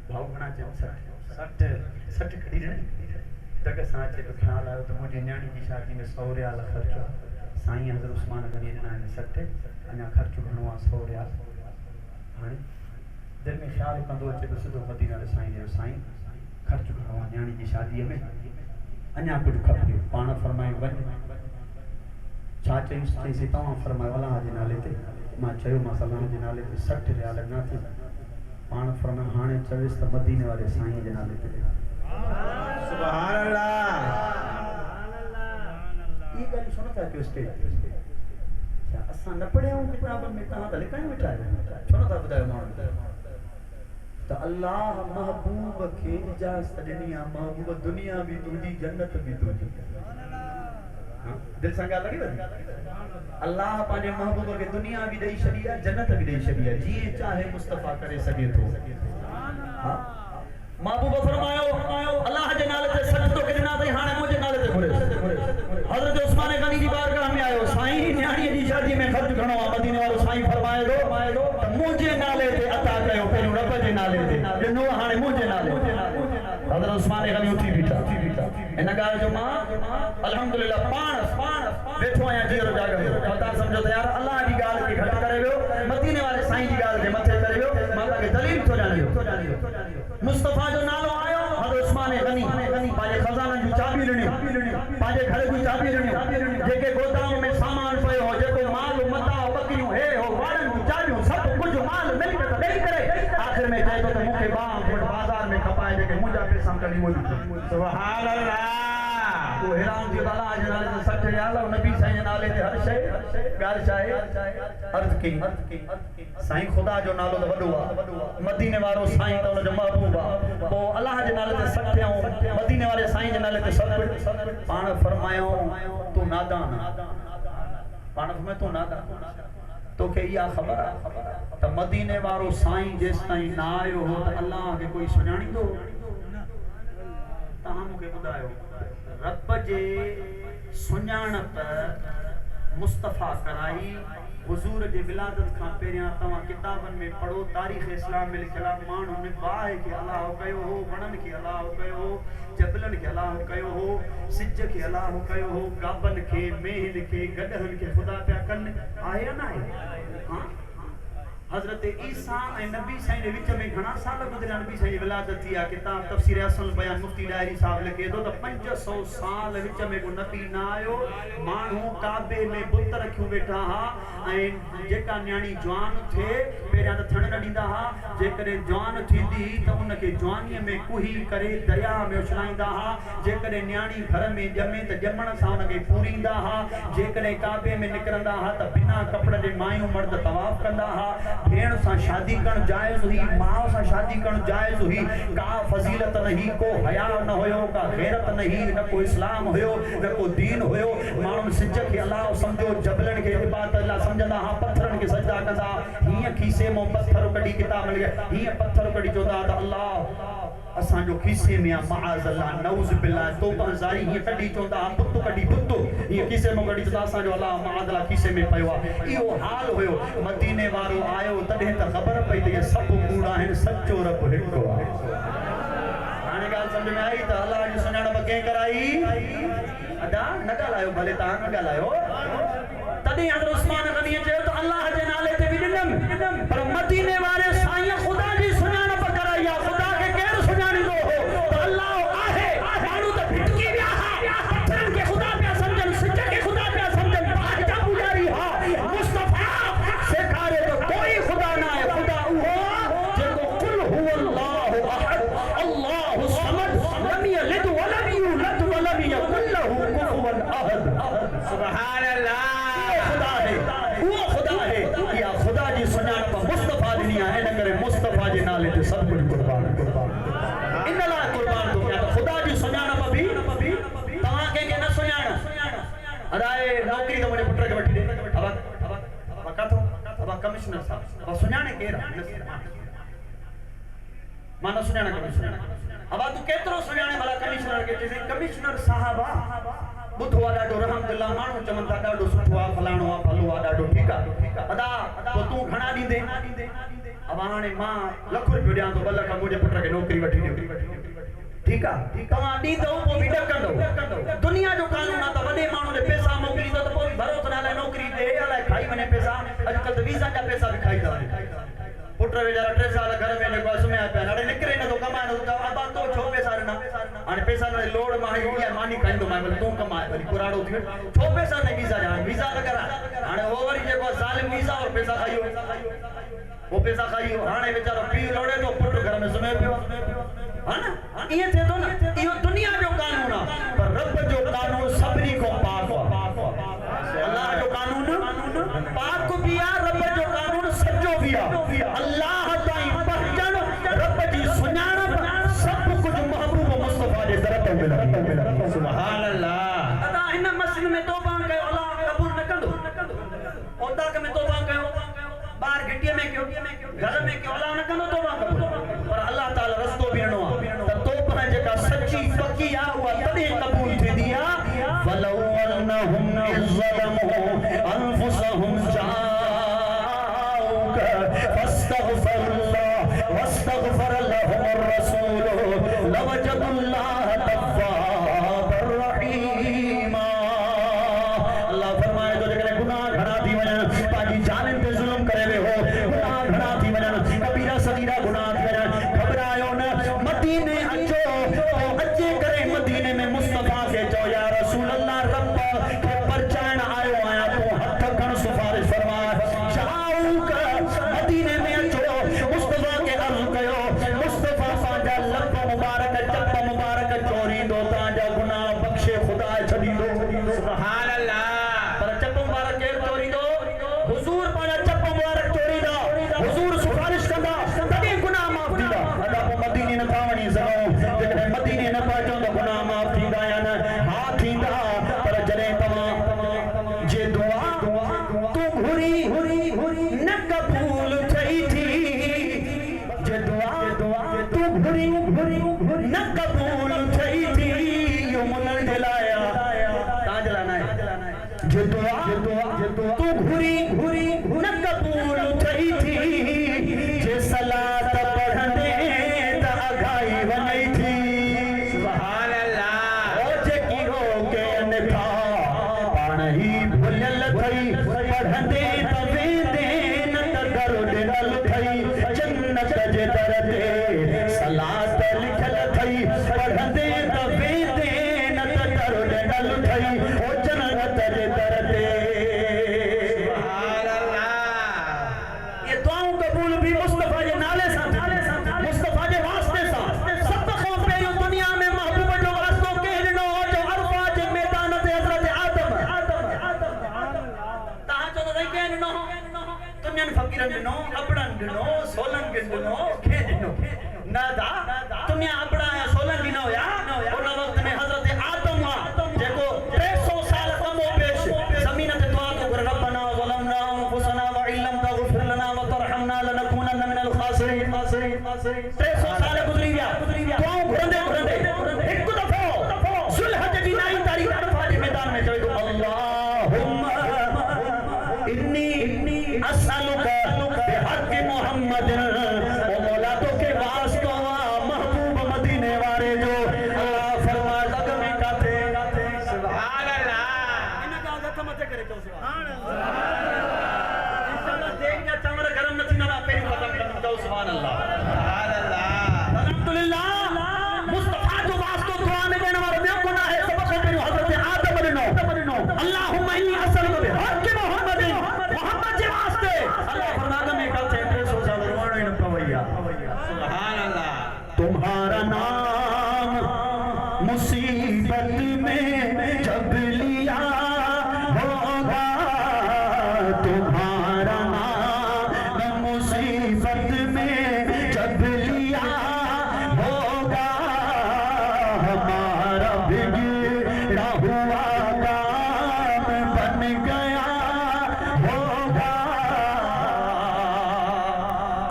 भाउ घणा चयो 60 कढी ॾे तक सां अचे तो ख़्याल आयो त मुंहिंजी न्याणी जी शादी में 100 रियाल ख़र्चो साईं हज़रत उस्मान गनी ॾिना आहिनि 60 अञा ख़र्चो घणो आहे 100 रियाल हाणे दिल में ख़्याल कंदो अचे तो सिधो मदीना वारे साईं जो साईं ख़र्चो घणो आहे न्याणी जी शादीअ में अञा कुझु खपे पाण फरमाए वञ छा चईंसि चईंसि तव्हां फरमायो अल्लाह जे नाले ते मां चयोमांसि अल्लाह जे नाले ते 60 रियाल न थी पाण फरमायो हाणे चविसि त मदीने वारे साईं जे नाले ते सुभान अल्लाह ये ॻाल्हि छो नथा कयो स्टेज ते असां न पढ़ियूं किताबनि में तव्हां त लिकायूं वेठा आहियो छो नथा ॿुधायो माण्हू त अल्लाह महबूब खे इजाज़त ॾिनी आहे महबूब दुनिया बि तुंहिंजी जन्नत बि तुंहिंजी दिलि सां ॻाल्हि लॻी अल्लाह पंहिंजे महबूब खे दुनिया बि ॾेई छॾी आहे जन्नत बि ॾेई छॾी आहे जीअं चाहे मुस्तफ़ा करे सघे थो महबूब फरमायो अल्लाह जे नाले ते सच तो ॾिना अथई हाणे मुंहिंजे नाले ते घुरे हज़रत उस्मान गनी जी बारगाह में आयो साईं न्याणीअ जी शादी में ख़र्चु घणो आहे मदीने वारो साईं फरमाए थो त मुंहिंजे नाले ते अता कयो पहिरियों रब जे नाले ते ॾिनो हाणे मुंहिंजे नाले हज़रत उस्मान गनी उथी बीठा इन ॻाल्हि जो मां अल्हम्दुलिल्लाह पाण वेठो आहियां जीअरो जाॻो तव्हां सम्झो त यार अल्लाह जी ॻाल्हि खे घटि करे वियो मदीने वारे साईं जी ॻाल्हि खे मथे करे वियो मां तव्हांखे दलील थो ॼाणियो मुस्तफ़ा जो नालो आयो हज़रत उस्मान गनी पंहिंजे खज़ाननि जूं चाबियूं ॾिनियूं पंहिंजे घर जूं चाबियूं ॾिनियूं जेके गोदाम में सामान पियो हो जेको माल मता बकरियूं हे हो वारनि जूं चाबियूं सभु कुझु माल मिल्कियत ॾेई करे आख़िर में चए थो त मूंखे बाज़ार में खपाए जेके मुंहिंजा पैसा कढी मोकिलियो सुभान अल्लाह वो हैरान थी अल्लाह जे नाले ते सच या अल्लाह नबी साईं जे नाले ते हर शइ ॻाल्हि छा आहे अर्ज़ कई साईं ख़ुदा जो नालो त वॾो आहे मदीने वारो साईं त हुनजो महबूब आहे पोइ अल्लाह जे नाले ते सच ऐं मदीने वारे साईं जे नाले ते सभु पाण फरमायो तूं नादान पाण फरमायो तूं नादान तोखे इहा ख़बर आहे त मदीने वारो साईं जेसि ताईं न आयो हो त अल्लाह खे कोई सुञाणींदो तव्हां मूंखे ॿुधायो रब जे सुञाणप मुस्तफ़ा कराई हुजूर जे विलादत खां पहिरियां तव्हां किताबनि में पढ़ो तारीख़ इस्लाम में लिखियल आहे माण्हुनि बाहि खे अलाह कयो हो वणनि खे अलाह कयो हो जबलनि खे अलाह कयो हो सिज खे अलाह कयो हो गाबनि खे मेहनि खे गॾहनि खे ख़ुदा पिया कनि आहे या न आहे हाँ हज़रत ईसा ऐं नबी साईं जे विच में घणा साल गुज़रिया नबी साईं जी विलादत थी आहे किताब तफ़सीर असल बयान मुफ्ती डायरी साहब लिखे थो त 500 साल विच में को नबी न आयो माण्हू काबे में बुत रखियूं वेठा हुआ ऐं जेका न्याणी जवान थिए पहिरियां त थण न ॾींदा हुआ जेकॾहिं जवान थींदी त उनखे जवानीअ में कुही करे दरिया में उछलाईंदा हुआ जेकॾहिं न्याणी घर में ॼमे त ॼमण सां उनखे पूरींदा हुआ जेकॾहिं काबे में निकिरंदा हुआ त बिना कपिड़े जे मायूं मर्द तवाफ़ कंदा हुआ भेण सां शादी करण जायज़ हुई माउ सां शादी करण जायज़ हुई का फज़ीलत नहीं को हया न हुयो का गैरत नहीं न को इस्लाम हुयो न को दीन हुयो माण्हुनि सिज खे अलाह सम्झो जबलनि खे इबादत अलाह सम्झंदा हा पत्थरनि खे सजदा कंदा हीअं खीसे मां पत्थर कढी किताब में हीअं पत्थर कढी चवंदा त अल्लाह असांजो खीसे में आहे माअज़ अल्लाह नऊज़ बिल्लाह तौबा ज़ारी हीअं कढी चवंदा बुत कढी बुत हीअं खीसे में कढी चवंदा असांजो अल्लाह माअज़ अल्लाह खीसे में पियो आहे इहो हाल हुयो मदीने वारो आयो तॾहिं त ख़बर पई त इहे सभु कूड़ा आहिनि सचो रब हिकु आहे हाणे ॻाल्हि सम्झ में आई त अल्लाह जी सुञाणप कंहिं कराई अदा न ॻाल्हायो भले तव्हां न ॻाल्हायो तॾहिं हज़रत उस्मान गनी चयो त अल्लाह जे नाले ते बि ॾिनमि पर मदीने वारे साईं ख़ुदा जी सुञाणप कराई आहे ख़ुदा खे केरु सुञाणींदो हो त अल्लाह आहे माण्हू त भिटकी विया हा पत्थरनि खे ख़ुदा पिया सम्झनि सिज खे ख़ुदा पिया सम्झनि बाहि जा पुॼारी हा मुस्तफ़ा सेखारे तो कोई खुदा ना है खुदा उहो जेको कुल हुवल्लाहु अहद अल्लाहु समद लम यलिद व लम यूलद व लम यकुल लहू कुफुवन अहद सुभान अल्लाह वो खुदा है या खुदा जी सुञाणप मुस्तफ़ा ॾिनी आहे इन करे मुस्तफ़ा जे नाले ते सभु कुझु कुर्बान इन लाइ कुर्बान थो कयां त ख़ुदा जी सुञाणप बि तव्हां कंहिंखे न सुञाण अदाए नौकरी त मुंहिंजे पुट खे वठी ॾे अब काथो अब कमिश्नर साहब अब सुञाणे केरु मां न सुञाणा कमिश्नर अब तूं केतिरो सुञाणे भला कमिश्नर खे चइसि कमिश्नर साहब ॿुधो आहे ॾाढो रहमतुल्लाह माण्हू चवनि था ॾाढो सुठो आहे फलाणो आहे फलो आहे ॾाढो ठीकु आहे अदा पोइ तूं घणा ॾींदे अब हाणे मां लख रुपयो ॾियां थो 2 लख मुंहिंजे पुट खे नौकरी वठी ॾियो ठीकु आहे तव्हां ॾींदव पोइ बि ॾकंदव दुनिया जो कानून आहे त वॾे माण्हू खे पैसा मोकिलींदो त पोइ भरोसो न अलाए नौकरी ॾे अलाए खाई वञे पैसा अॼुकल्ह त वीज़ा जा पैसा बि खाई था वञनि पुट वीचारा 3 साल घर में जेको सुम्हिया पिया हाणे निकिरे नथो कमाए नथो अबा तो छो पैसा ॾिना हाणे पैसा न लोड़ मां इहा मानी खाईंदो मां भले तूं कमाए वरी पुराड़ो थी छो पैसा न वीज़ा ॾियां वीज़ा लॻा हाणे उहो वरी जेको ज़ालिम वीज़ा और पैसा खाई वो पैसा खाई हाणे वीचारो पीउ लोड़े थो पुट घर में सुम्हे पियो हा न इएं थिए थो न इहो दुनिया जो कानून आहे पर रब जो कानून सभिनी खां पाक आहे अल्लाह जो कानून पाक बि आहे रब जो कानून सचो बि आहे अल्लाह ताईं पहुचण रब जी सुञाणप सभु कुझु महबूब मुस्तफ़ा जे दर ते मिलंदी सुभान अल्लाह अदा हिन मस्जिद में तौबा कयो अल्लाह कबूल न कंदो औताक में तौबा कयो ॿार घिटीअ में कयो घर में कयो अल्लाह न कंदो तौबा कबूल पर अल्लाह ताला रस्तो बि ॾिनो आहे त तौबा जेका सची पकी आहे उहा तॾहिं क़बूल थींदी आहे वलौ अनहुम ज़लमू अनफुसहुम लवजदुल्लाह तव्वाबर रहीमा। अल्लाह फरमाए तो जेकॾहिं गुनाह घणा थी वञनि, पंहिंजी जान ते ज़ुल्म करे वियो हो, गुनाह घणा थी वञनि, कबीरा सगीरा गुनाह थी वञनि, घबरायो न, मदीने अचो। तो अचे करे मदीने में मुस्तफा खे चओ या रसूल अल्लाह, रब खे परचाइण आयो आहियां, तूं हथ खण सिफारिश फरमा। मदीने में अचो, मुस्तफा के अर्ज़ कयो, मुस्तफा पंहिंजा लप मुबारक चप मुबारक चोरींदो, तव्हांजा गुनाह बख़्शे ख़ुदा छॾींदो। सुभान अल्लाह। पर चप मुबारक केरु चोरींदो? हुज़ूर पंहिंजा चप मुबारक चोरींदा, हुज़ूर सिफारिश कंदा, तॾहिं गुनाह माफ़ थींदा। अदा पोइ मदीने नथा वञी सघूं, जेकॾहिं मदीने न पहुचो त गुनाह माफ़ थींदा या न? हा थींदा। पर जॾहिं तव्हां जे दुआ तूं घुरी न कबूल थई थी, जे दुआ तूं घुरी न कबूल थई थी, इहो मुननि जे लाइ तव्हां जे लाइ न आहे। जे दुआ तूं घुरी न कबूल थई थी, जे सलात पढ़ंदे त अघाई वञई थी। सुभान अल्लाह। ओ जेकी रोके अनथा पाण ई भुलियल थई, पढ़ंदे त वेंदे न त दर ॾिनल थई, जन्नत जे दर ते सलात लिखल थई, पढ़ंदे त वेंदे न त दर ॾिनल थई, ओ जन्नत जे दर ते। सुभान अल्लाह। ये दुआऊं कबूल भी मुस्तफा जे नाले सां, मुस्तफा जे वास्ते सां। सभ खां पहिरियों दुनिया में महबूब जो वास्तो कंहिं ॾिनो हो? जो अरफा जे मैदान ते हज़रत आदम। तव्हां चओ त कंहिं ॾिनो? दुनियनि फ़क़ीरनि ॾिनो, अबड़नि ॾिनो, सोलनि खे ॾिनो, खे ॾिनो? न दा, दुनिया अबड़ा या सोलन ॾिनो हुया। उन वक़्त में हज़रत आदम हुआ, जेको 300 साल कमो पेश ज़मीन ते दुआ थो करे, रब्बना ज़लमना अनफुसना व इन लम तग़फिर लना व तरहमना लनकुनन्न मिनल ख़ासिरीन। 300 साल गुज़री विया, दुआऊं घुरंदे हिकु दफ़ो ज़ुल्हज जी 9 तारीख़ अरफा जे मैदान में चवे थो, अल्लाहुम्मा इन्नी असअलुका बिहक़्क़ि मुहम्मदिन। ओ मौला तोखे वास्तो महबूब मदीने वारे जो। अल्लाह फरमाए अग में काथे? सुभान अल्लाह। इन का हथ मथे करे चओ सुभान अल्लाह। इंशाअल्लाह देख जा चमर गरम न थींदा, पहिरीं ख़त्म चओ सुभान अल्लाह। सुभान अल्लाह। अल्हम्दुलिल्लाह। मुस्तफा जो वास्तो दुआ में ॾियण वारो ॿियो कोन आहे। सभ खां पहिरियों हज़रत आदम ॾिनो, अल्लाहुम्मा इन्नी असअलुका बिहक़्क़ि मुहम्मदिन, मोहम्मद जे वास्ते। अल्लाह फरमाए में काथे? 300 साल रोइणो ही न पवैया। सुभान अल्लाह। तुम्हारा नाम मुसीबत में जब लिया होगा, तुम्हारा नाम मुसीबत में जब लिया होगा, हमारा बिगड़ा हुआ काम बन गया होगा।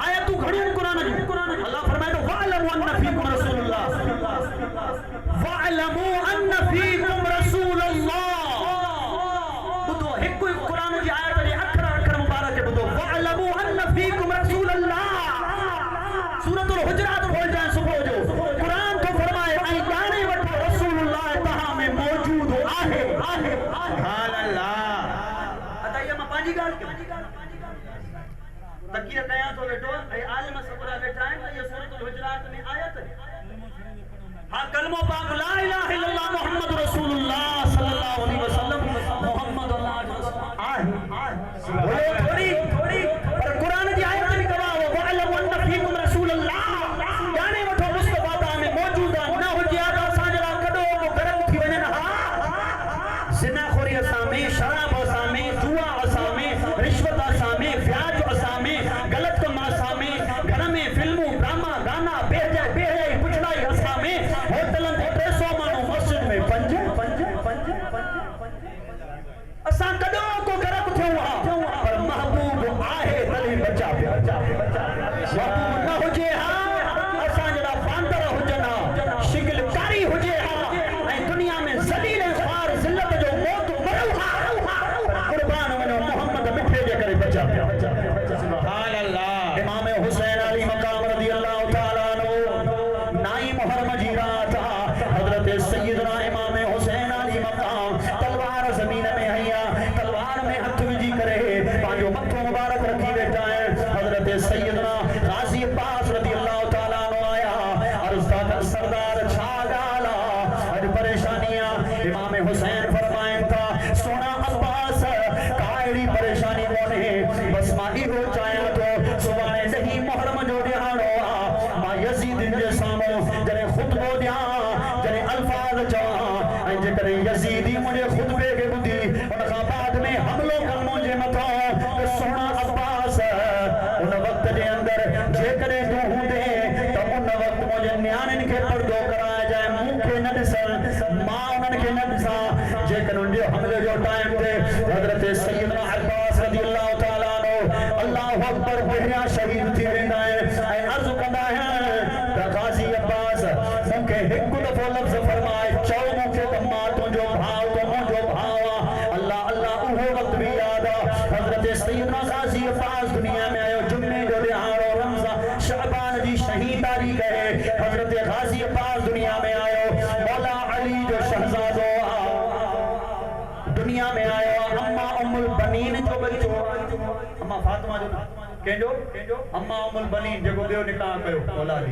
आया तू घड़ियन कुरान अल्लाह फरमाए तो वअलमु अन्न फीकुम रसूलुल्लाह, वअलमु अन्न फीकुम रसूलुल्लाह। बुधो हिकु कुरान जी आयत जे अखर मुबारक के बुधो, वअलमु अन्न फीकुम रसूलुल्लाह। सूरतुल हुजरात बोल जाए सुबह जो कुरान तो फरमाए ऐं ॼाणे वठो रसूलुल्लाह तहां में मौजूद आहे। सुभान अल्लाह। अदा ये मां पंहिंजी ॻाल्हि कयां, तकीर कयां तो वेठो ऐं आलिम सभरा वेठा आहिनि। ये सूरतुल हुजरात में आयत हाँ कलमो पाक ला इलाहा इल्लल्लाह मुहम्मद रसूलुल्लाह सल्लल्लाहु अलैहि वसल्लम, मोहम्मद आहे थोड़ी पर कुरान जी आयत में कहा वो वअलमु अन्न फीकुम रसूलुल्लाह। जाने वठो मुस्तफा ता में मौजूद न हुजे आ त असां जरा कॾो को गरम थी वञनि। हा ज़िनाखोरी असां में, शराब असां में, जुआ असां में, रिश्वत असां में, व्याज असां में, गलत कम असां में, घर में फिल्मूं ड्रामा गाना बेहयाई पुछड़ाई असां में, होटलन ते 300 माण्हू, मस्जिद में 5 असां कॾो को गरक थियूं हा। पर महबूब आहे तॾहिं बचा पिया। महबूब न हुजे हा असां जहिड़ा बांदर हुजनि हा, शिकिलकारी हुजे हा ऐं दुनिया में ज़लील ऐं ख़्वार ज़िल्लत जो मौत मरूं हा, कुर्बान वञो मोहम्मद मिठे जे करे बचा पिया। सुभान अल्लाह। इमाम हुसैन अली मक़ाम रज़ी अल्लाह तआला अन्हु नाई मुहर्रम जी सैयदना गाजी अब्बास रज़ियल्लाहु ताला अन्हु आया अर्ज़ था सरदार छा गाला अज परेशानियां इमाम हुसैन फरमाइन था सोना अब्बास कायड़ी परेशानी कोने बस मां इहो चाया तो सुभाणे नहीं मुहर्रम जो ॾियारो आ मां यजीद जे साम्हूं जॾहिं खुतबो ॾियां जॾहिं अल्फाज चवां ऐं जेकॾहिं यजीदी मुंहिंजे खुतबे खे ॿुधी उन खां बाद में हमलो कर मुंहिंजे मथां त सोना अब्बास उन वक्त जे अंदर जेकॾहिं तूं हूंदे त उन वक्त मुंहिंजे न्याणियुनि खे पर्दो कराए जाए मूंखे न ॾिसण मां उन्हनि खे न ॾिसां जेकॾहिं उन जो हमले जो टाइम थे हज़रत सैयदना अब्बास रज़ियल्लाहु ताला अन्हु अल्लाहु अकबर पहिरियां शहीद थी वेंदा आहिनि ऐं अर्ज़ कंदा आहिनि त गाज़ी अब्बास मूंखे हिकु दफ़ो लफ़्ज़ फरमाए चओ मूंखे त मां तुंहिंजो भाउ तो मुंहिंजो भाउ आहे अल्लाह अल्लाह उहो वक्त बि यादि आहे हज़रत सैयदना गाज़ी अब्बास दुनिया में आयो जुम्मे जो ॾियारो रमज़ान शअबान जी शहीदारी कहे हज़रत गाज़ी अब्बास दुनिया में आयो मौला अली जो शहज़ादो दुनिया में आयो अम्मा उम्मुल बनीन जो बच्चो अम्मा फातिमा जो कंहिंजो अम्मा उम्मुल बनीन जेको ॿियो निकाह कयो औलाद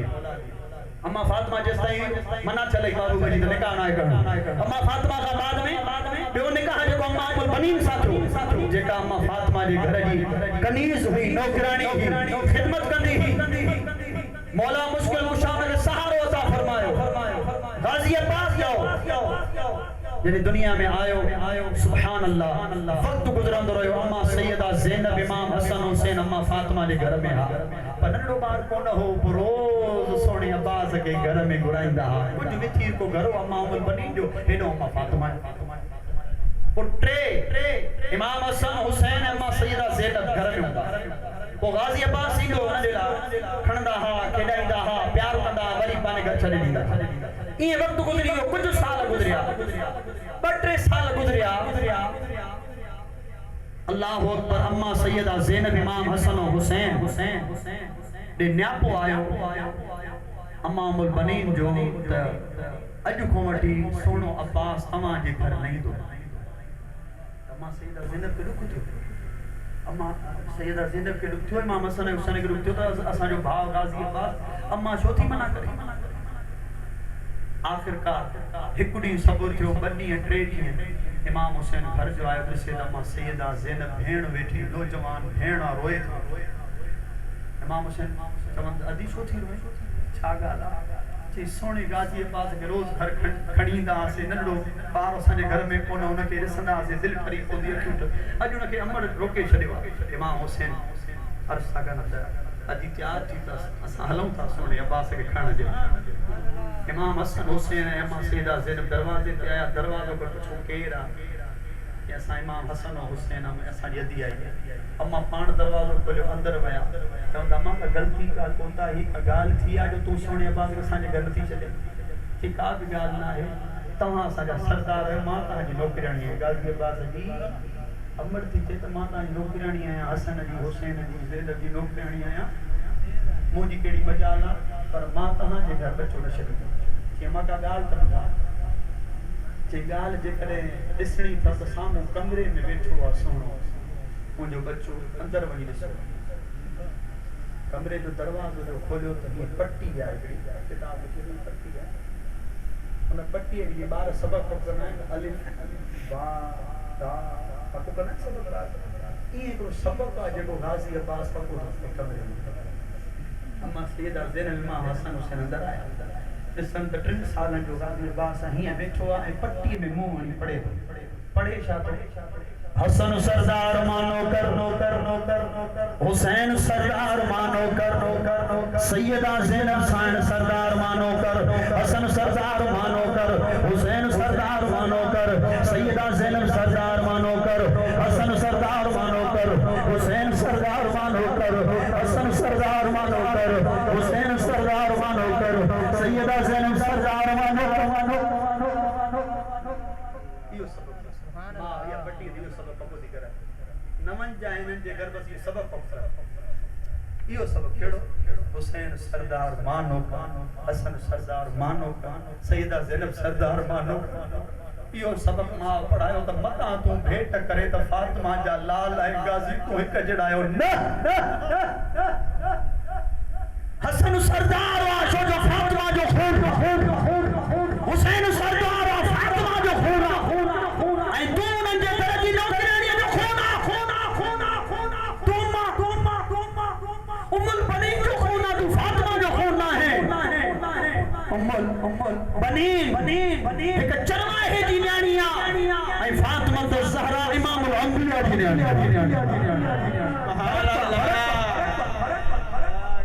अम्मा फातिमा जेस ताईं मना चले बाबू जी तो निकाह ना करणो अम्मा फातिमा का बाद में ॿियो निकाह जेको अम्मा उम्मुल बनीन सां थियो जेका अम्मा फातिमा जे घर जी कनीज़ हुई नौकरानी हुई खिदमत कंदी हुई मौला मुश्किल कुशा में सहारो अता फरमायो गाज़ी अब्बास जाओ जॾहिं दुनिया में आयो सुभान अल्लाह वक्त गुज़रंदो रहियो अम्मा सैयदा ज़ैनब इमाम हसन हुसैन अम्मा फातिमा जे घर में हा पर नंढो ॿार कोन हो रोज़ सोणे अब्बास खे घर में घुराईंदा हा कुझु विथीर को घर अम्मा उम्मुल बनीन जो हेॾो अम्मा फातिमा पोइ टे इमाम हसन हुसैन अम्मा सैयदा ज़ैनब घर में हूंदा पोइ गाज़ी अब्बास ईंदो उन जे खणंदा हा खेॾाईंदा हा प्यार कंदा वरी पंहिंजे घर छॾे ॾींदा ये वक्त गुजरी गयो कुछ साल गुजरिया 2-3 साल गुजरिया अल्लाह अकबर अम्मा सैयदा ज़ैनब इमाम हसन और हुसैन दे न्यापो आयो अम्मा उम्मुल बनीन जो त अज को वठी सोनो अब्बास तमा जे घर नहीं दो अम्मा सैयदा ज़ैनब के दुख थियो अम्मा सैयदा ज़ैनब के दुख थियो इमाम हसन हुसैन के दुख थियो त असा जो भाव गाज़ी अब्बास अम्मा छो थी मना करे आखिरकार एक ॾींहुं सबुर थियो 2 ॾींहं 3 ॾींहं इमाम हुसैन घर जो आयो ॾिसे त अम्मा सैयदा ज़ैनब भेण वेठी नौजवान भेण रोए थी इमाम हुसैन चवंदा अदी छो थी रोए छा ॻाल्हि आहे चई सोणे गाज़ी अब्बास के रोज़ घर खणी ईंदा हुआसीं नंढो ॿार असांजे घर में कोन हुनखे ॾिसंदा हुआसीं दिलि ठरी पवंदी अखियूं त अॼु हुनखे अमर रोके छॾियो आहे इमाम हुसैन अर्ज़ था कनि त अॼु तयार थी त असां हलूं था सोणे अब्बास खे खणण जे इमाम हसन हुसैन ऐं अम्मा सैयदा ज़ैनब दरवाजे ते आया दरवाज़ो पर पुछो केरु आहे कि असां इमाम हसन और हुसैन में असांजी अदी आई अम्मा पाण दरवाज़ो खोलियो अंदर विया चवंदा अम्मा का ग़लती का कोताही का ॻाल्हि थी आहे जो तूं सोणे अब्बास खे असांजे घर नथी छॾे की का बि ॻाल्हि न आहे तव्हां असांजा सरदार आहियो मां तव्हांजी नौकराणी आहियां गाज़ी अब्बास जी अमर थी थिए त मां तव्हांजी नौकराणी आहियां हसन जी हुसैन जी ज़ैनब जी नौकराणी आहियां मुंहिंजी कहिड़ी मजाल आहे पर मां तव्हांजे घर बच्चो न छॾींदुमि चई मां का ॻाल्हि कंदा चई ॻाल्हि जेकॾहिं ॾिसणी अथसि साम्हूं कमरे में वेठो आहे सोणो मुंहिंजो बच्चो अंदरि वञी ॾिसो कमरे जो दरवाज़ो जो खोलियो त हीअ पटी आहे हिकिड़ी किताब लिखी पटी आहे उन पटीअ खे ॿार सबक़ कंदा आहिनि अलिफ बा ता पको कंदा आहिनि सबक़ राति इहो हिकिड़ो सबक़ आहे जेको गाज़ी अब्बास पको कमरे में अम्मा सैयदा ज़ैनब इमाम हसन हुसैन अंदर आया ॾिसनि त 3 सालनि जो गाज़ी अब्बास हीअं वेठो आहे ऐं पटीअ में मुंहुं हणी पढ़े छा थो हसन सरदार मानो कर हुसैन सरदार मानो कर सैयदा ज़ैनब साइन सरदार मानो कर हसन सरदार मानो कर हुसैन सरदार मानो कर सैयदा ज़ैनब सरदार मानो कर हसन सरदार मानो कर हुसैन सरदार मानो कर हसन सरदार मानो कर हुसैन सरदार मानो कर सैयदा ज़ैनब सरदार मानो कर यो सबक मां या पट्टी दियो सबक पको दी करे नमन जाइनन जे घर बस ये सबक पको यो सबक केड़ो हुसैन सरदार मानो का हसन सरदार मानो का सैयदा ज़ैनब सरदार मानो यो सबक मां पढ़ायो त मता तू भेट करे त फातिमा जा लाल ऐं गाज़ी तू हिक जड़ायो न उम्मुल बनीन जो खून ना तू फातिमा जो खून ना है उम्मुल बनीन एक चरवा है जी न्याणिया ऐं फातिमा तो ज़हरा इमामुल अंबिया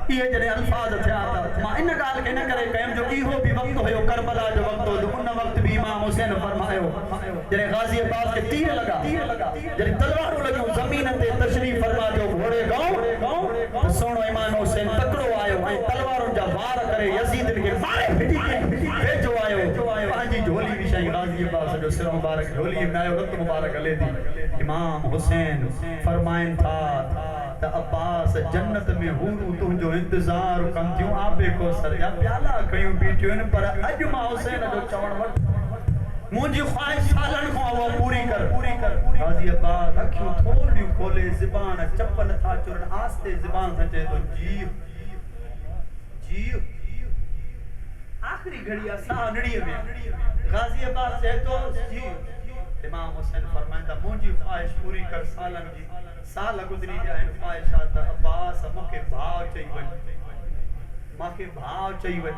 जी ये जड़े अल्फाज थिया था मां इन गाल के न करे कयम जो इहो भी वक्त होयो करबला जो वक्त हो उन वक्त भी इमाम हुसैन फरमायो जड़े गाजी अब्बास के तीर लगा जड़े तलवार लगी जमीन ते तशरीफ फरमा जो घोड़े गांव सोनो इमाम हुसैन तकड़ो आयो ऐं तलवारों जा वार करे यजीद के मारे फिटी के भेजो आयो पांजी झोली भी शई गाजी अब्बास जो सिर मुबारक झोली में आयो रत मुबारक हले थी इमाम हुसैन फरमाइन था त अब्बास जन्नत में हूरू तुझो इंतजार कम थियूं आबे को सरजा प्याला कयूं पीटियूं पर अज मां हुसैन जो चवण वट मुंजी ख्वाहिश सालन को वो पूरी कर गाजी अब्बास अखियूं थोड़ियूं खोले ज़बान चपन था चुरन आस्ते ज़बान से चए तो जी आखिरी घड़ी असा नड़ी में गाजी अब्बास चए तो जी इमाम हुसैन फरमाइंदा मुंजी ख्वाहिश पूरी कर सालन जी साल गुजरी जाए ख्वाहिशात अब्बास मुके भाव चई वन माके भाव चई वन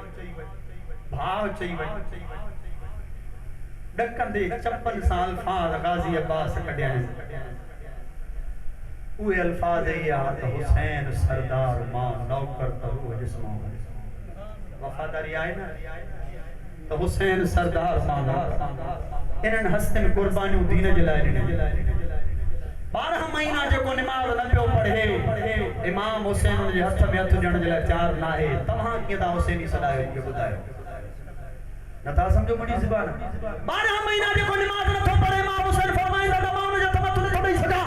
डकंदे 56 साल फाद गाजी अब्बास कढिया उहे अल्फाज या त हुसैन सरदार मां नौकर तहु जिस्मो वफादारी आए ना तो हुसैन सरदार मां इनन हस्तन कुर्बानियों दीन जलाए 12 महीना जो नमाज न पियो पढ़े इमाम हुसैन जे हथ में हथ ॾियण जे लाइ तैयार न आहे तव्हां कीअं था हुसैनी सदायो मूंखे ॿुधायो नथा सम्झो मुंहिंजी ज़बान 12 महीना जो नमाज नथो पढ़े इमाम हुसैन फरमाईंदा त मां उन जो तमतुल थो ॾेई सघां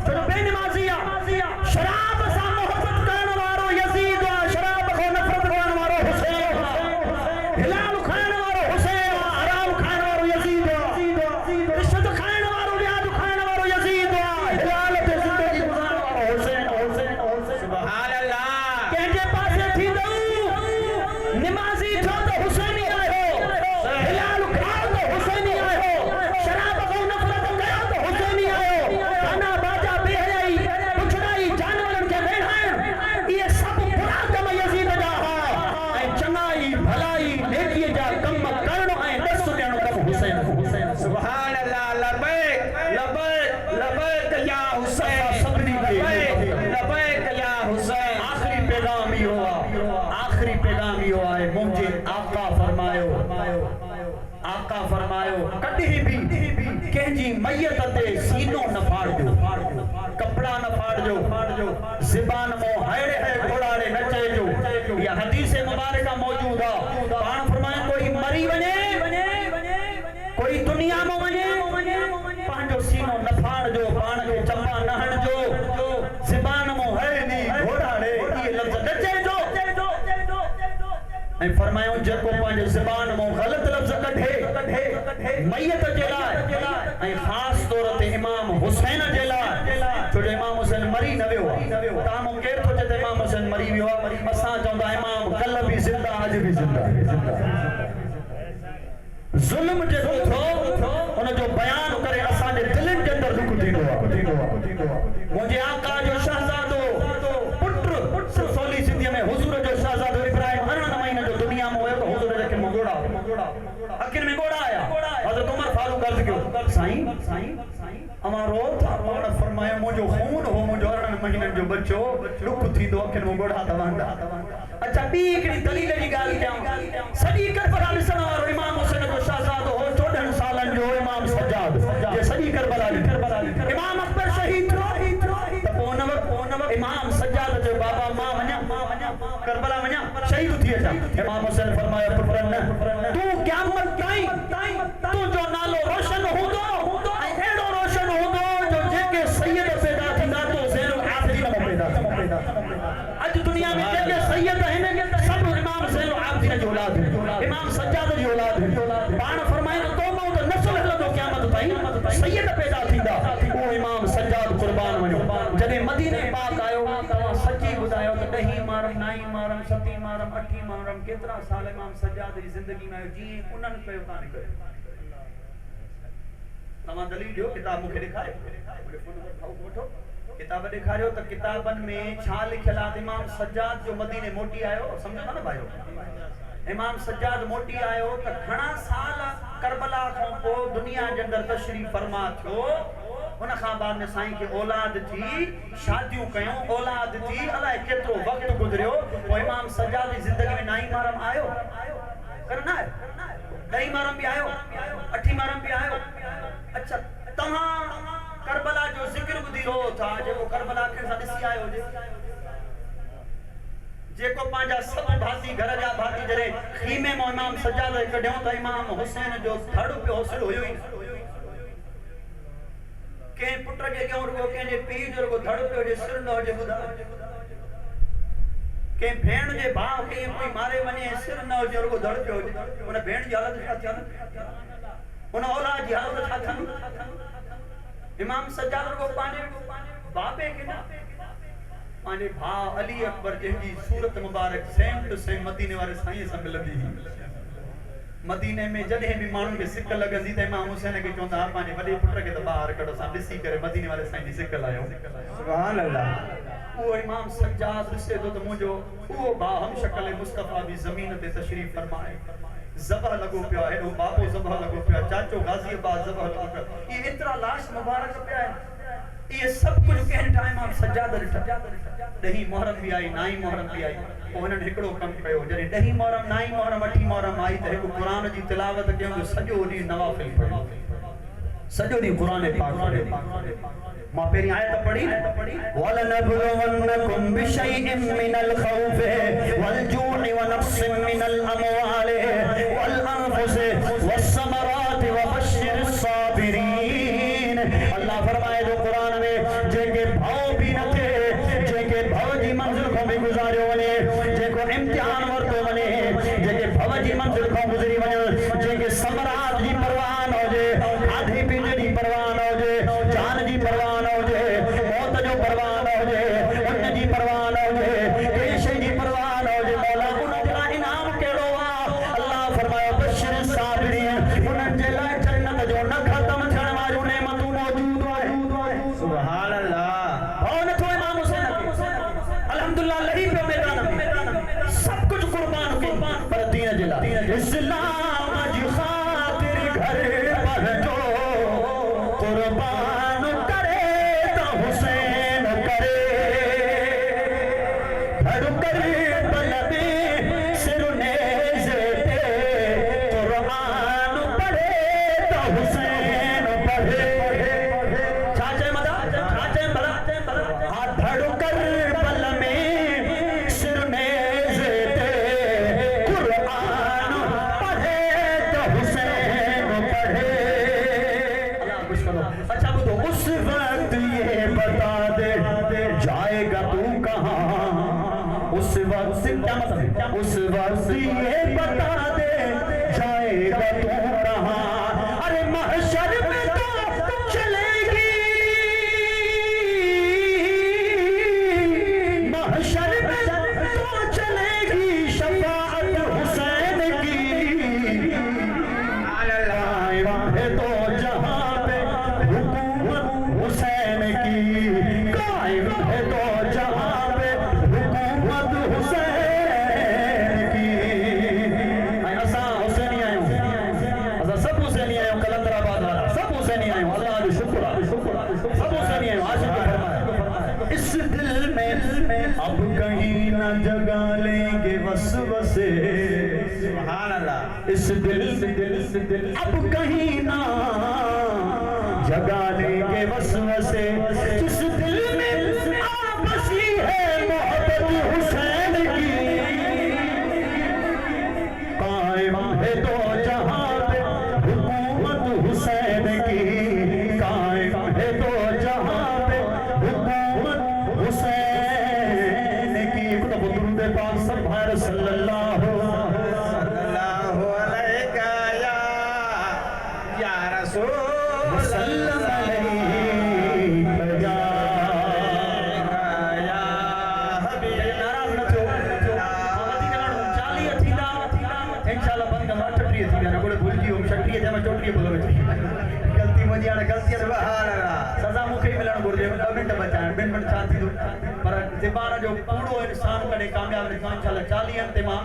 छो बेनमाज़ी आहे शराब सां मोहब्बत करण वारो यज़ीद आहे शराब खां नफ़रत करण वारो हुसैन हिलाल खाइण वारो हुसैन हराम खाइण वारो यज़ीद आहे रिश्वत खाइण वारो व्याज खाइण वारो यज़ीद हिलाल ते ज़िंदगी गुज़ारण वारो हुसैन सुभान अल्लाह कंहिंजे पासे थींदो निमाज़ी थियो त हुसैनी आयो हिलाल खाओ त हुसैनी आयो शराब खां नफ़रत कयो त हुसैनी आयो गाना बाजा बेहयाई पुछड़ाई जानवरनि खे वेढ़ाइण इहे सभु बुरा कम यज़ीद जा हुआ ऐं चङाई भलाई नेकीअ जा कम करण ऐं ॾस ॾियण कम हुसैन सुभान अल्लाह लबैक या हुसैन सभिनी लबैक या हुसैन आखिरी पैगाम इहो आहे मुंहिंजे आका फरमायो कॾहिं बि कंहिंजी मैयत ते सीनो न फाड़जो कपड़ा न फाड़जो ज़बान मों हैड़े है घोड़ाड़े न चइजो या हदीस मुबारका मौजूद आहे पाण फरमाए कोई मरी वञे कोई दुनिया में वञे पंहिंजो सीनो न फाड़जो पाण खे चंबा न हणजो ज़बान मों हैड़ी घोड़ाड़े इहे लफ़्ज़ न चइजो ऐं फरमायो जेको पंहिंजे ज़बान मों ग़लत लफ़्ज़ कढे मैयत जे लाइ ऐं ख़ासि तौर ते इमाम हुसैन जे लाइ छो जो इमाम हुसैन मरी न वियो आहे तव्हां मूं केरु थो चए त इमाम हुसैन मरी वियो आहे असां चवंदा इमाम कल्ह बि ज़िंदा अॼु बि ज़िंदा ज़ुल्म जेको थियो उन जो बयान करे असांजे दिलनि जे अंदरि दुख थींदो आहे मुंहिंजे आका जो शहज़ादो पुट सोली सिंधीअ में हुज़ूर जो शहज़ादो इब्राहिम 18 महीने जो दुनिया में हुयो त हुज़ूर जे अखियुनि में अखियुनि में ॻोड़ा आया हज़रत उमर फारूक अर्ज़ कयो साईं अमा रो था पाण फरमायो मुंहिंजो खून हो मुंहिंजो 18 महीननि जो बच्चो दुख थींदो अखियुनि में ॻोड़ा तव्हांजा अच्छा ॿी हिकिड़ी दलील जी ॻाल्हि कयां सॼी करबला ॾिसण वारो इमाम हुसैन जो शहज़ादो हो 14 सालनि जो इमाम सज्जाद जे सॼी करबला ॾिठी इमाम अकबर शहीद थियो त पोइ उन वक़्तु इमाम सज्जाद जो बाबा मां वञा करबला वञा शहीद थी अचां इमाम हुसैन फरमायो पुटन तू क़यामत ताईं तुंहिंजो नालो रोशन हूंदो ऐं अहिड़ो रोशन हूंदो जो जेके सैयद पैदा थींदा तो ज़ैनुल आबिदीन में पैदा अॼु दुनिया में जेके सैयद आहिनि सभु इमाम ज़ैनुल आबिदीन जो औलाद इमाम सज्जाद जी औलाद पाण फरमाइनि तो मां त नस्ल हलंदो क़यामत ताईं सैयद पैदा थींदा उहो इमाम सज्जाद कुर्बान वञो जॾहिं मदीने पाक आयो तव्हां सची ॿुधायो त 10 मारम 9 मारम 7 मारम 8 मारम केतिरा साल इमाम सज्जाद जी ज़िंदगी में जीअं उन्हनि कयो कान कयो तव्हां दलील ॾियो किताब मूंखे ॾेखारियो मुंहिंजे फोन नंबर वठो किताब ॾेखारियो त किताबनि में छा लिखियल आहे। इमाम सज्जाद जो मदीने मोटी आयो, सम्झो था न भाइयो। इमाम सज्जाद मोटी आयो त घणा साल करबला खां पोइ दुनिया जे अंदरि तशरीफ़ फरमा थियो। उन खां बाद में साईं खे औलाद थी, शादियूं कयूं, औलाद थी, अलाए केतिरो वक़्तु गुज़रियो। पोइ इमाम सज्जाद जी ज़िंदगी में नाई मारम आयो कर न आयो, ॾही मारम भी आयो, अठी मारम भी आयो। अच्छा तव्हां करबला जो ज़िक्र ॿुधी रहो था, जेको करबला खे ॾिसी आयो हुजे, जेको पंहिंजा सभु भाती घर जा भाती जॾहिं ख़ीमे मां इमाम सज्जाद कढियो त इमाम हुसैन जो धड़ पियो सिर हुयो ई कंहिं पुट जे अॻियां रुगो, कंहिंजे पीउ जो रुगो धड़ पियो हुजे, सिर न हुजे। ॿुधायो कंहिं भेण जे भाउ खे कोई मारे वञे, सिर न हुजे, रुगो धड़ पियो हुजे, उन भेण जी हालत छा थियनि, उन औलाद जी हालत छा थियनि। इमाम सज्जाद रुगो पंहिंजे बाबे खे न, पंहिंजे भाउ अली अकबर जंहिंजी सूरत मुबारक सेम टू सेम मदीने वारे साईं सां मिलंदी हुई। मदीने में जॾहिं भी माण्हुनि खे सिक लॻंदी त इमाम हुसैन खे चवंदा हुआ पंहिंजे वॾे पुट खे त ॿाहिरि कढो, असां ॾिसी करे मदीने वारे साईं जी सिक लाहियो। सुभान अल्लाह। उहो इमाम सज्जाद ॾिसे थो त मुंहिंजो उहो भाउ हम शक्ल मुस्तफ़ा बि ज़मीन ते तशरीफ़ फरमाए, ज़बह लॻो पियो आहे, हेॾो बाबो ज़बह लॻो पियो आहे, चाचो गाज़ीआबाद ज़बह लॻो पियो आहे। इहे एतिरा लाश मुबारक पिया आहिनि। इहे सभु कुझु कंहिं ॾिठा, इमाम सज्जाद ॾिठा। ॾहीं मुहर्रम बि आई, नाई मुहर्रम बि आई। पोइ हुननि हिकिड़ो कमु कयो, जॾहिं ॾहीं मुहर्रम, नाई मुहर्रम, अठी मुहर्रम आई त हिकु क़ुरान जी तिलावत कयूं, सॼो ॾींहुं नवाफ़िल पढ़ो, सॼो ॾींहुं क़ुरान पाक पढ़ो। मां पहिरीं आयत पढ़ी न, वलनबलवन्नकुम बिशैइन मिनल खौफि वलजूइ वनक्सिन मिनल अमवालि वलअनफुसि वस्समराति वबश्शिरिस साबिरीन। अल्लाह फरमाए थो क़ुरान में, जेके भउ बि न थिए, जेके भउ जी मंज़िल खां बि गुज़ारियो वञे, जेको इम्तिहान वरितो वञे, जेके भउ जी मंज़िल खां गुज़री वञनि, जेके समरात जी परवाह न हुजे, खाधे पीते जी परवाह न हुजे, जान जी परवाह न हुजे, मौत जो परवाह न हुजे, उन जी परवाह न हुजे, कंहिं शइ जी परवाह न हुजे, मौला उन जा इनाम कहिड़ो आहे। अल्लाह फरमायो बशिर साबिरीन, उन्हनि जे लाइ जन्नत जो न ख़त्म थियण वारियूं नेमतूं मौजूद आहे। सुभान अल्लाह। हो नथो इमाम हुसैन खे अल्हम्दुलिल्लाह लही पियो मैदान में, सब कुछ कुर्बान कयो पर दीन जे लाइ। इस्लाम जी ख़ातिर घर पर जो कुर्बान करे त हुसैन करे, धड़कर बल में सिर नेज़े पे कुर्बान पढ़े त हुसैन पढ़े। छा चए मदा, छा चए भला, हा धड़कर बल में सिर नेज़े पे कुर्बान पढ़े त हुसैन पढ़े। अल्लाह खुश करो। अच्छा बुधो, उस वक्त ये बता दे जाएगा तू कहाँ, उस वक्त क्या मतलब, उस वक्त ये बता दे जाएगा तू कहाँ। अरे महशर में तो चलेगी, महशर में तो चलेगी शफाअत हुसैन की। कायम है तो जहां पे हुकूमत हुसैन की, कायम है तो जहां पे हुकूमत हुसैन की। असां हुसैनी आहियूं, असां सभु हुसैनी आहियूं, कलंदराबाद वारा सभु हुसैनी आहियूं। अल्लाह जो शुक्र आहे, सभु हुसैनी आहियूं। आशिक़ फरमाए, इस दिल में अब कहीं न जगा लेंगे वसवसे। सुभान अल्लाह। इस दिल अब कहीं ना जगा लेंगे वसवसे, जिस दिल में आपसी है मोहब्बत हुसैन की। कायम है तो जहां पे हुकूमत हुसैन की, कायम है तो जहां पे हुकूमत हुसैन की। तो दुरूद पाक सब सल्लल्लाहु अलैका या रसूल सल्लल्लाहु अलैका या हबीब। नाराज़ न थियो, मदीने वारो 40 थींदा इंशाअल्लाह बंद कंदा, 38 थी वेंदा, कोई भुलिजी वियो 36 जे मां 34 बोलो गलती मुंहिंजी, हाणे गलती सुभान अल्लाह, सज़ा मूंखे ई मिलण घुर्जे मिनट बचाइण 2 मिनट छा थींदो पर ज़बान जो पूरो इंसान कॾहिं कामयाब न थींदो इंशाअल्लाह 40 ते मां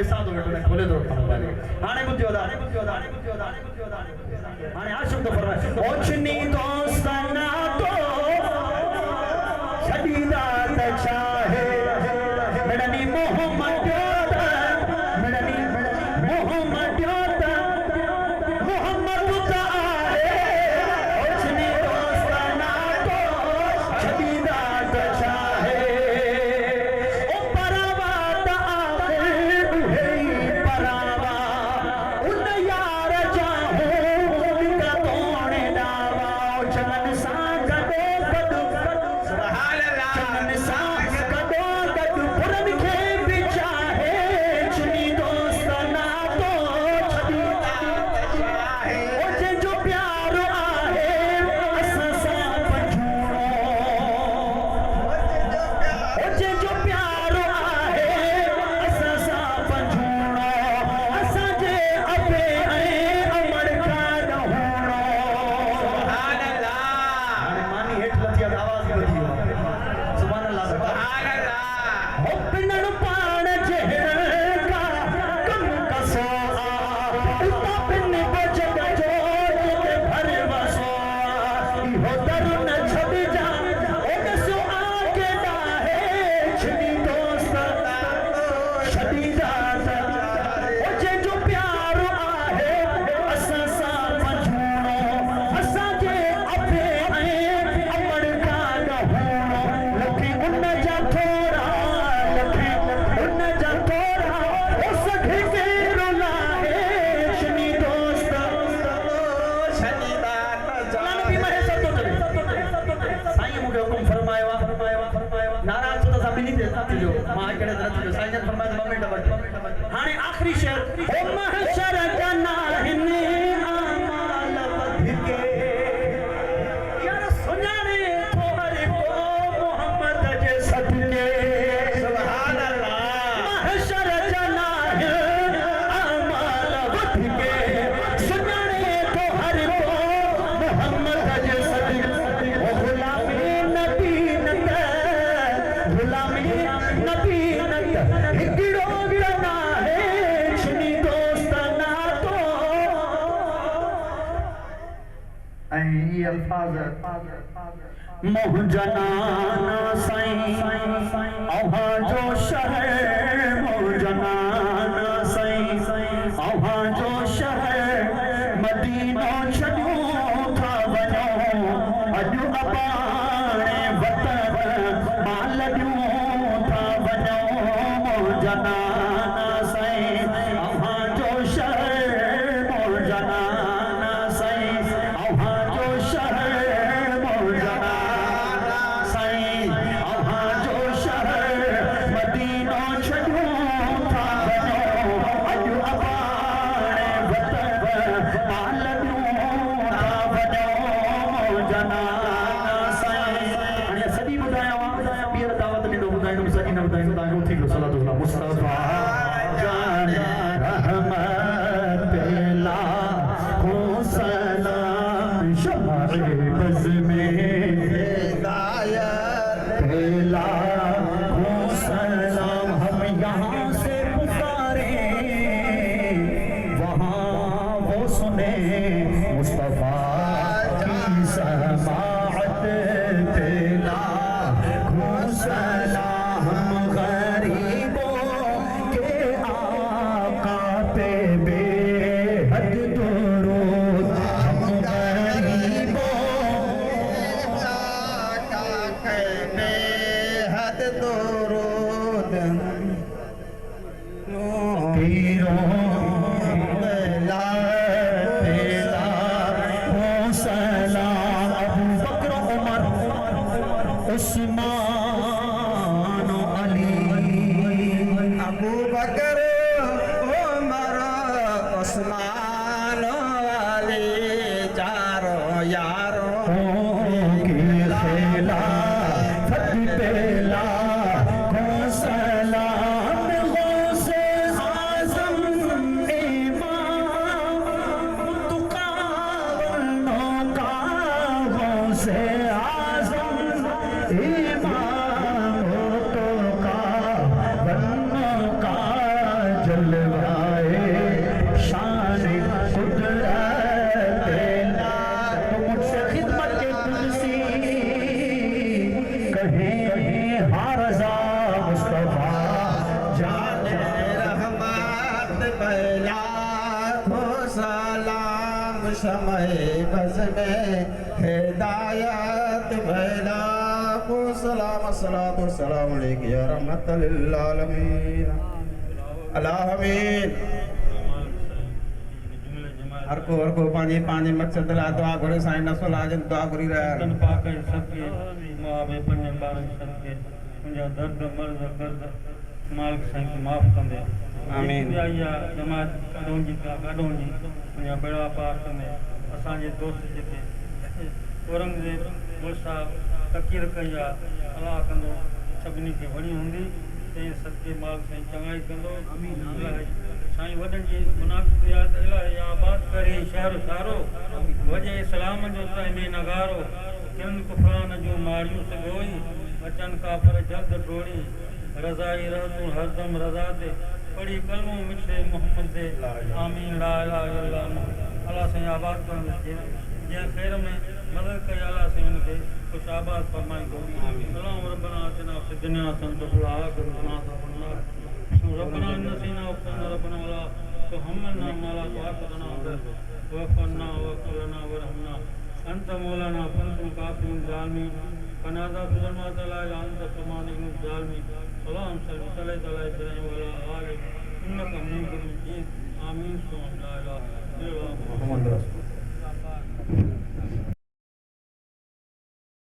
ॾिसां थो वेठो न खोले थो रखां हाणे ॿुधियो हाणे आशिक़ तो फरमाए ओछनी दोस्ताना तो छॾींदा त चाहे मिड़नी मोहम्मद मिड़नी मोहम्मद मोहम्मद त आहे ओछनी दोस्ताना तो छॾींदा त चाहे ओ परावा त आख़िर उहे ई परावा उन यार जाहो का तोड़े डावा चमन सा गडो गडो सुभान अल्लाह चमन सा गडो गडो पुरन खे भी चाहे चुनी दोस्ताना तो छॾींदा चाहे ओ जंहिंजो प्यार आहे असां सां पंझूणो ओ जंहिंजो प्यार आहे असां सां पंझूणो असांजे अबे ऐं अमड़ खां न हुणो सुभान अल्लाह हाणे मानी हेठि लथी आहे आवाज़ ई वधी वियो सुभान अल्लाह सुभान अल्लाह हो पिनण पाण जहिड़नि का कम कसो उता पिन बजग जो जिते भर वसो इहो दर न छॾिजा ओ ॾिसो आगे ॾाहे छॾी दोस्त छॾींदा त ओ जंहिंजो प्यार आहे असां सां पंझूणो असांजे अबे ऐं अमड़ खां न हुणो लखी उन जा थोरा लखी उन जा थोरा ओ सखी केरो लाहे छॾी दोस्त छॾींदा त नबी महे सब तो चले साईं मूंखे हुकुम फरमायो आहे नाराज़ छो त असां ॿिन्ही ते थी वियो मां कहिड़े तरह थी वियो साईं जन फरमायो 2 मिंट वठ हाणे आख़िरी शेर ओ महशर जना हिन आमाल वधिके यार सुञाणे थो हर को मोहम्मद जे सदके सुभान अल्लाह महशर जना हिन आमाल वधिके सुञाणे थो हर को मोहम्मद जे सदके ओ गुलामी नबी नंद गुलामी नबी नंद हिकिड़ो तना है छुनी दोस्ताना तो ऐं ये अल्फाज मोहजनाना साईं अव्हां जो शहर मोहजनाना साईं अव्हां जो शहर मदीनो छॾियो था वञो अॼु अबाणे वतन मां लॻियो था वञो मोहजनाना साईं अव्हां जो शहर मोहजनाना साईं अव्हां जो शहर मोहजनाना साईं अव्हां जो शहर मदीनो छॾियो था वञो अॼु अबाणे वतन मां लॻियो था वञो मोहजनाना साईं हाणे सॼी ॿुधायांव ॿीहर दावत ॾिनो ॿुधाईंदुमि सॼी न ॿुधाईंदुमि तव्हांखे उथी करो सलाह दुआ मुस्तफ़ा जान रहमत लाखों सलाम शमाए बज़ में हिदायत लाखों सलाम हम यहाँ से पुकारे वहाँ वो सुने मुस्तफ़ा की समाअत पे लाखों सलाम हम गरीबों के आका पे बेहद दुरूद हम गरीबों बेहद दुरूद शमए बज़ में हिदायत फैला सलाम सलातो सलाम अलैका या रहमतल लिल आलमीन अल्लाहुम्मीन। हर को पांजे पांजे मकसद ला दुआ घुरे साईं नसुल आजन दुआ घुरी रहा तन पाक सबके मां बे पंजे बारन सबके मुंहिंजा दर्द मर्द कर्द मालिक साईं खे माफ़ कंदे आमीन। या जमात काॾों जी मुंहिंजा बेड़ा पार कंदे असांजे दोस्त जेके औरंगज़ेब मुड़सा तकीर कई आहे अलाह कंदो सभिनी खे वणी हूंदी तंहिं सदके मालिक साईं चङाई कंदो इलाही साईं वॾनि जी मुनाफ़िक़ियात इलाही आबाद करे शहर सारो वजह इस्लाम जो तह में नगारो किन कुफरान जो मारियूं सॻोई अचनि काफ़र जल्द डोड़ी रज़ाई रहतूं हरदम रज़ा ते पढ़ी कलमो मिठे मोहम्मद ते आमीन ला इलाहा इल्लल्लाह अलाह साईं आबाद करण जंहिं ख़ैर में मदद कई अलाह साईं उनखे कुझु आबाद फरमाई दो सलाम रब्बना आतिना फी दुनिया हसनतन व फिल आखिरति हसनतन रब्बना नसीना वक़ना रब्बना वला तुहम्मिलना मा ला ताक़त लना बिही वफ़ना वक़लना वरहमना अंत मौलाना फंतुम काफ़िरुन ज़ालिमीन फनादा फी ज़ुलमात ला इलाहा अंत सुब्हानक ज़ालिमीन सलाम सल्लल्लाहु अलैहि व आलिहि इन्नका हमीदुम मजीद आमीन ला इलाहा इल्लल्लाह मोहम्मद रसूल